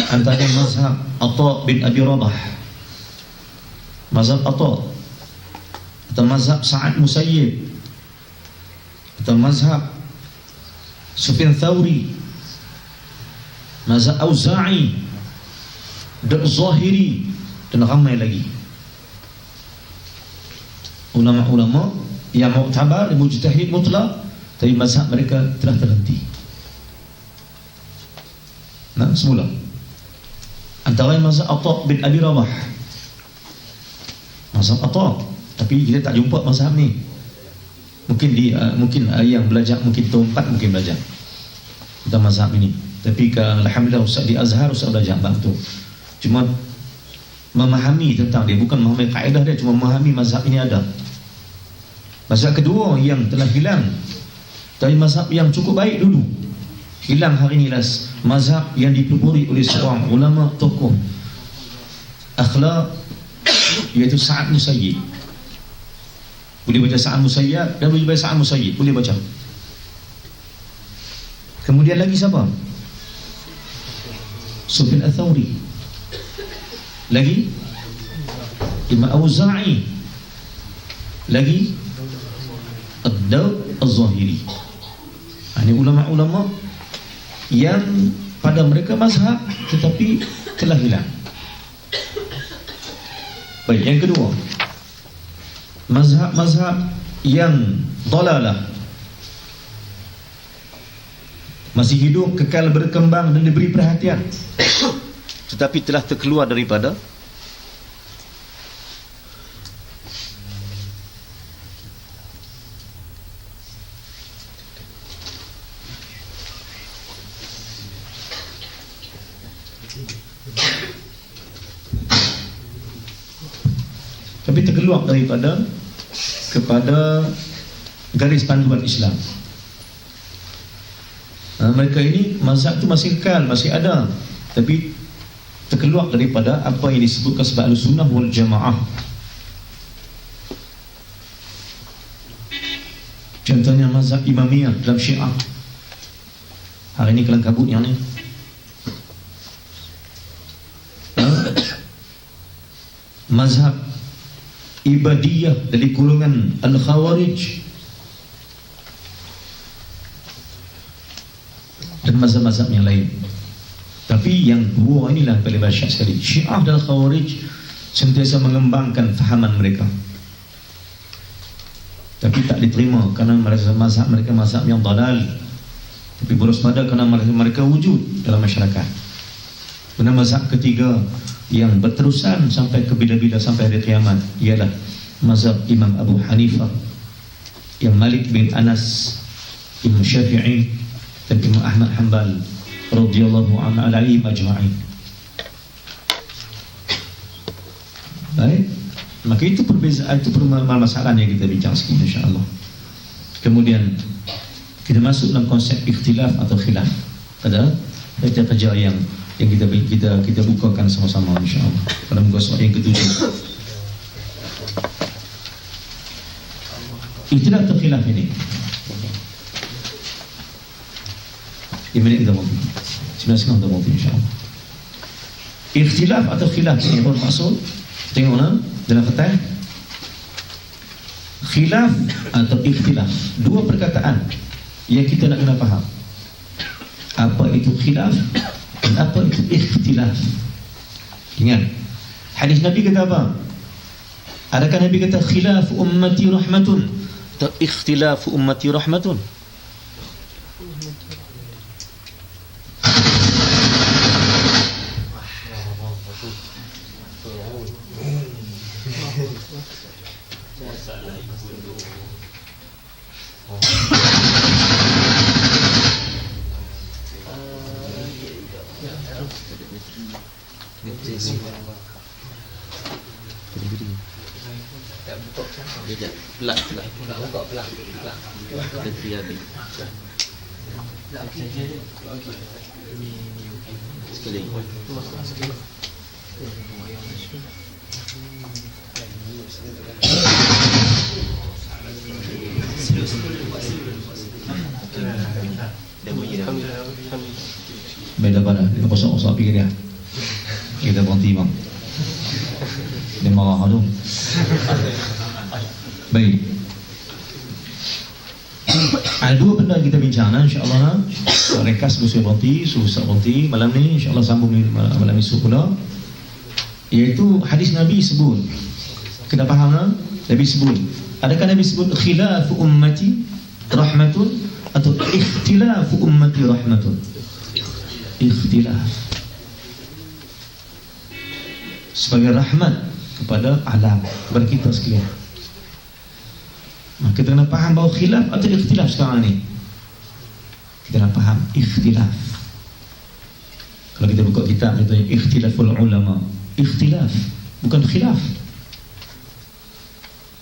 Speaker 1: antara mazhab Atha bin Abi Rabah, mazhab Atha, atau mazhab Sa'ad Musayyib, atau mazhab Sufyan Thawri, mazhab Auza'i dan Zahiri dan ramai lagi ulama-ulama yang mu'tabar, mujtahid mutlak, tapi mazhab mereka telah terhenti. Semula antara mazhab Atha bin Abi Rabah, mazhab Atha, tapi kita tak jumpa mazhab ni. Mungkin yang belajar mungkin tahun 4 mungkin belajar tentang mazhab ini. Tapi alhamdulillah Ustaz di Azhar, Ustaz belajar bantu. Cuma memahami tentang dia, bukan memahami kaedah dia, cuma memahami mazhab ini ada. Mazhab kedua yang telah hilang, tapi mazhab yang cukup baik dulu, hilang hari ini, mazhab yang dipelopori oleh seorang ulama tokoh akhlak, iaitu Sa'ad Musayyib. Boleh baca Sa'ad Musayyib dan boleh baca Sa'ad Musayyib, boleh baca. Kemudian lagi siapa? Sufyan Ats-Tsauri. Lagi Imam Auza'i. Lagi Ad-Daud Az-Zahiri. Ini ulama-ulama yang pada mereka mazhab tetapi telah hilang. Baik, yang kedua, mazhab-mazhab yang dalalah, masih hidup, kekal berkembang dan diberi perhatian, tetapi telah terkeluar daripada kepada garis panduan Islam. Mereka ini mazhab itu masih kekal, masih ada, tapi terkeluar daripada apa yang disebutkan sebagai Ahlussunnah wal Jamaah. Contohnya mazhab Imamiyah dalam Syiah. Hari ini kelang kabut yang ni. mazhab Ibadiyah dari golongan Al-Khawarij, dan mazhab-mazhab yang lain. Tapi yang dua inilah paling dahsyat sekali. Syiah dan Khawarij sentiasa mengembangkan fahaman mereka, tapi tak diterima kerana mazhab mereka mazhab yang dalal. Tapi berwaspada kerana mereka wujud dalam masyarakat. Benar, mazhab ketiga yang berterusan sampai ke bila-bila, sampai hari kiamat, ialah mazhab Imam Abu Hanifah, yang Malik bin Anas, Imam Syafi'i, dan Imam Ahmad Hanbal radhiyallahu anhu alaihim ajma'in. Baik, maka itu perbezaan, itu permasalahan yang kita bincang sikit insya-Allah. Kemudian kita masuk dalam konsep ikhtilaf atau khilaf pada kerja yang kita bukakan sama-sama insya-Allah pada muka surat yang ketujuh. Ikhtilaf atau khilaf ini 5 minit kita mau 9:30 kita mau insya-Allah. Ikhtilaf atau khilaf ini bermaksud, tengoklah dalam kata khilaf atau ikhtilaf, dua perkataan yang kita nak kena faham. Apa itu khilaf dan apa itu ikhtilaf? Ingat, hadis Nabi kata apa? Adakah Nabi kata khilaf ummati rahmatun atau ikhtilaf ummati rahmatun? Beda pada dia kosong-kosong pikir dia. Kita berhenti bang. Dia marah tu. Baik. Ada dua benda kita bincang insya-Allah. Ringkas saya berhenti, susah berhenti malam ni insya-Allah sambung malam esok pula. Iaitu hadis Nabi sebut. Kita faham tak? Nabi sebut. Adakah Nabi sebut khilaf ummati rahmatun atau ikhtilaf ummati rahmatun? Ikhtilaf sebagai rahmat kepada alam, kepada kita sekalian. Maka kita kena faham bahawa khilaf atau ikhtilaf sekarang ni. Kita kena faham ikhtilaf. Kalau kita buka kitab contohnya ikhtilaful ulama, ikhtilaf bukan khilaf.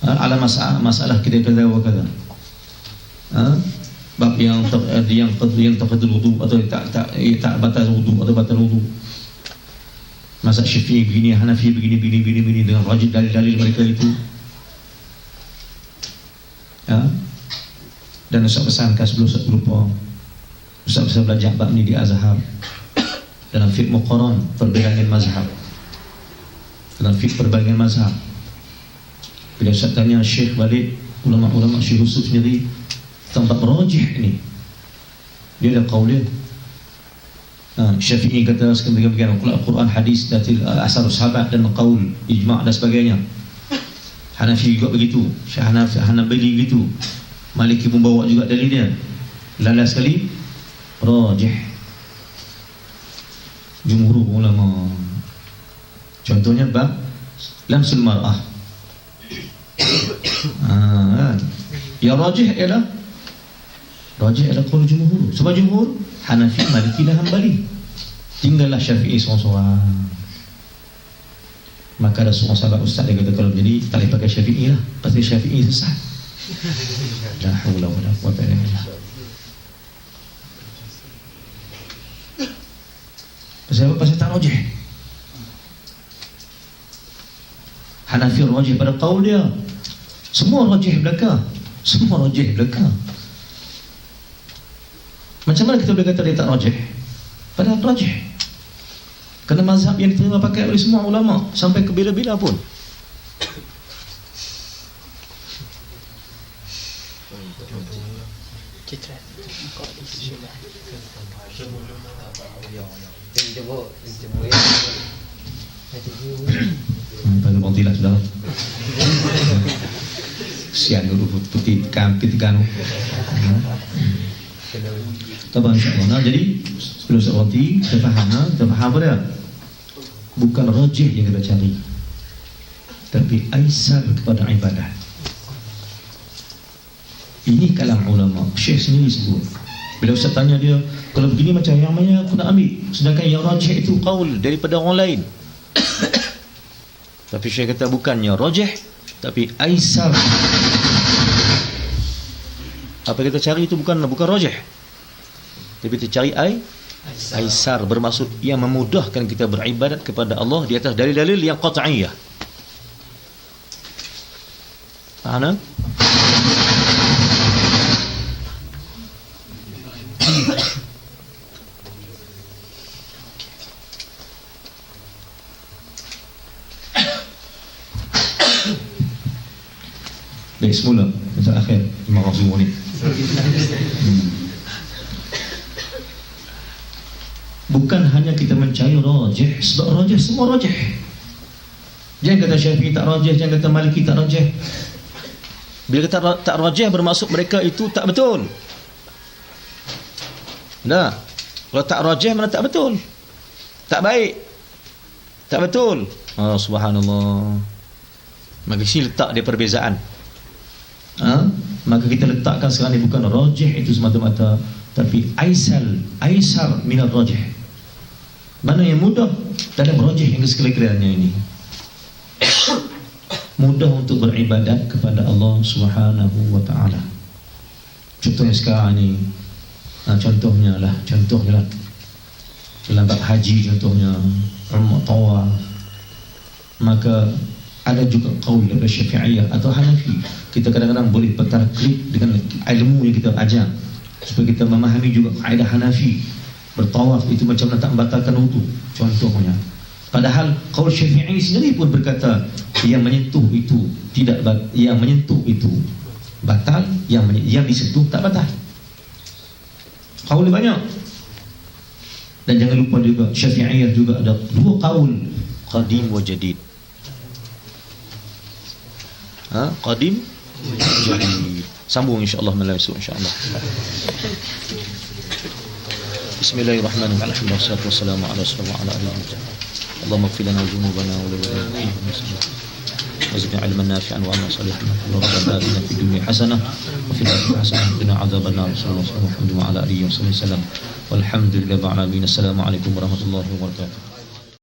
Speaker 1: Ala masalah kita kata kata. Bab yang taqdul wudu atau tak batal wudu atau batal wudu. Mazhab Syafi'i begini, Hanafi begini dengan rajih dalil-dalil mereka itu. Dan Ustaz pesankan sebelum Ustaz lupa, Ustaz belajar bab ni di Azhar dalam fiqh muqaran, perbandingan mazhab. Dalam fiqh perbandingan mazhab, bila Ustaz tanya Syekh balik, ulama-ulama Syekh Yusuf sendiri tentang rajih ni, dia ada qaul dia. Syafi'i kata sekian-sekian, Al-Quran, hadis, datil asar sahabat dan qaul, ijma' dan sebagainya. Hanafi juga begitu, Hanbali begitu, Maliki pun bawa juga dalil dia. Lalas sekali rajih jumhur ulama. Contohnya bab lamsul mar'ah. Ya rajih ialah qaul jumhur. Sebab jumhur Hanafi, Maliki dan Hanbali. Tinggallah Syafi'i seorang-seorang. Maka ada seorang sahabat ustaz dia kata, kalau jadi tak boleh pakai Syafi'i lah, pasti Syafi'i sesat. La haula wala quwwata illa billah. Pasal tak rajih. Hanafi rajih pada qaul dia. Semua rajih belaka. Macam mana kita boleh kata dia tak rajih? Padahal rajih. Kerana mazhab yang diterima pakai oleh semua ulama sampai ke bila-bila pun.
Speaker 2: Citra kok di sini lah.
Speaker 1: Pada pontilah sudah. Sian dulu putih kanu. Tabah insyaallah. Nah, jadi sebelum seperti kita faham pada bukan rajih yang kita cari, tapi aisar kepada ibadah. Ini kalam ulama. Syekh sendiri sebut. Bila Ustaz tanya dia, kalau begini macam yang mana aku nak ambil, sedangkan yang rajih itu qaul daripada orang lain. Tapi Syekh kata bukannya rajih, tapi aisar. Apa kita cari itu bukan rajih, tapi kita cari aisar, bermaksud yang memudahkan kita beribadat kepada Allah di atas dalil-dalil yang qat'iyah. Faham? Baik, semula sampai akhir 50 menit. Bukan hanya kita mencari rajih, sebab rajih semua rajih. Jangan kata Syafi'i tak rajih, jangan kata Maliki tak rajih. Bila kata tak rajih bermaksud mereka itu tak betul. Dah. Kalau tak rajih mana tak betul. Tak baik. Tak betul. Oh, subhanallah. Maka sini letak dia perbezaan. Maka kita letakkan sekarang ni bukan rajih itu semata-mata, tapi aisar minal rajih. Mana yang mudah dalam rajih yang kesekalian ini. Mudah untuk beribadat kepada Allah Subhanahu wa taala. Contohnya sekarang ni, contohnya lah dalam bab haji contohnya, tawaf, maka ada juga qaul daripada Syafi'iyah atau Hanafi. Kita kadang-kadang boleh bertaklid dengan ilmu yang kita ajar supaya kita memahami juga kaedah Hanafi. Bertawaf itu macam nak tak membatalkan wudu contohnya. Padahal qaul Syafi'i sendiri pun berkata yang menyentuh itu yang menyentuh itu batal, yang disentuh tak batal. Qaul banyak. Dan jangan lupa juga Syafi'iyah juga ada dua qaul, qadim wa jadid. Qadim jadid. Sambung insya-Allah malam esok insya-Allah. Bismillahirrahmanirrahim. Alhamdulillah wassalamu ala rasulillah wa ala alihi wa sahbihi. Allahumma ighfir lana dhunubana wa la وزدنا علما نافعا وعملا صالحا ربنا آتنا في الدنيا حسنة وفي الآخرة حسنة وقنا عذاب النار صلى الله عليه وسلم وعلى آله وصحبه وسلم والحمد لله رب العالمين. السلام عليكم ورحمة الله وبركاته.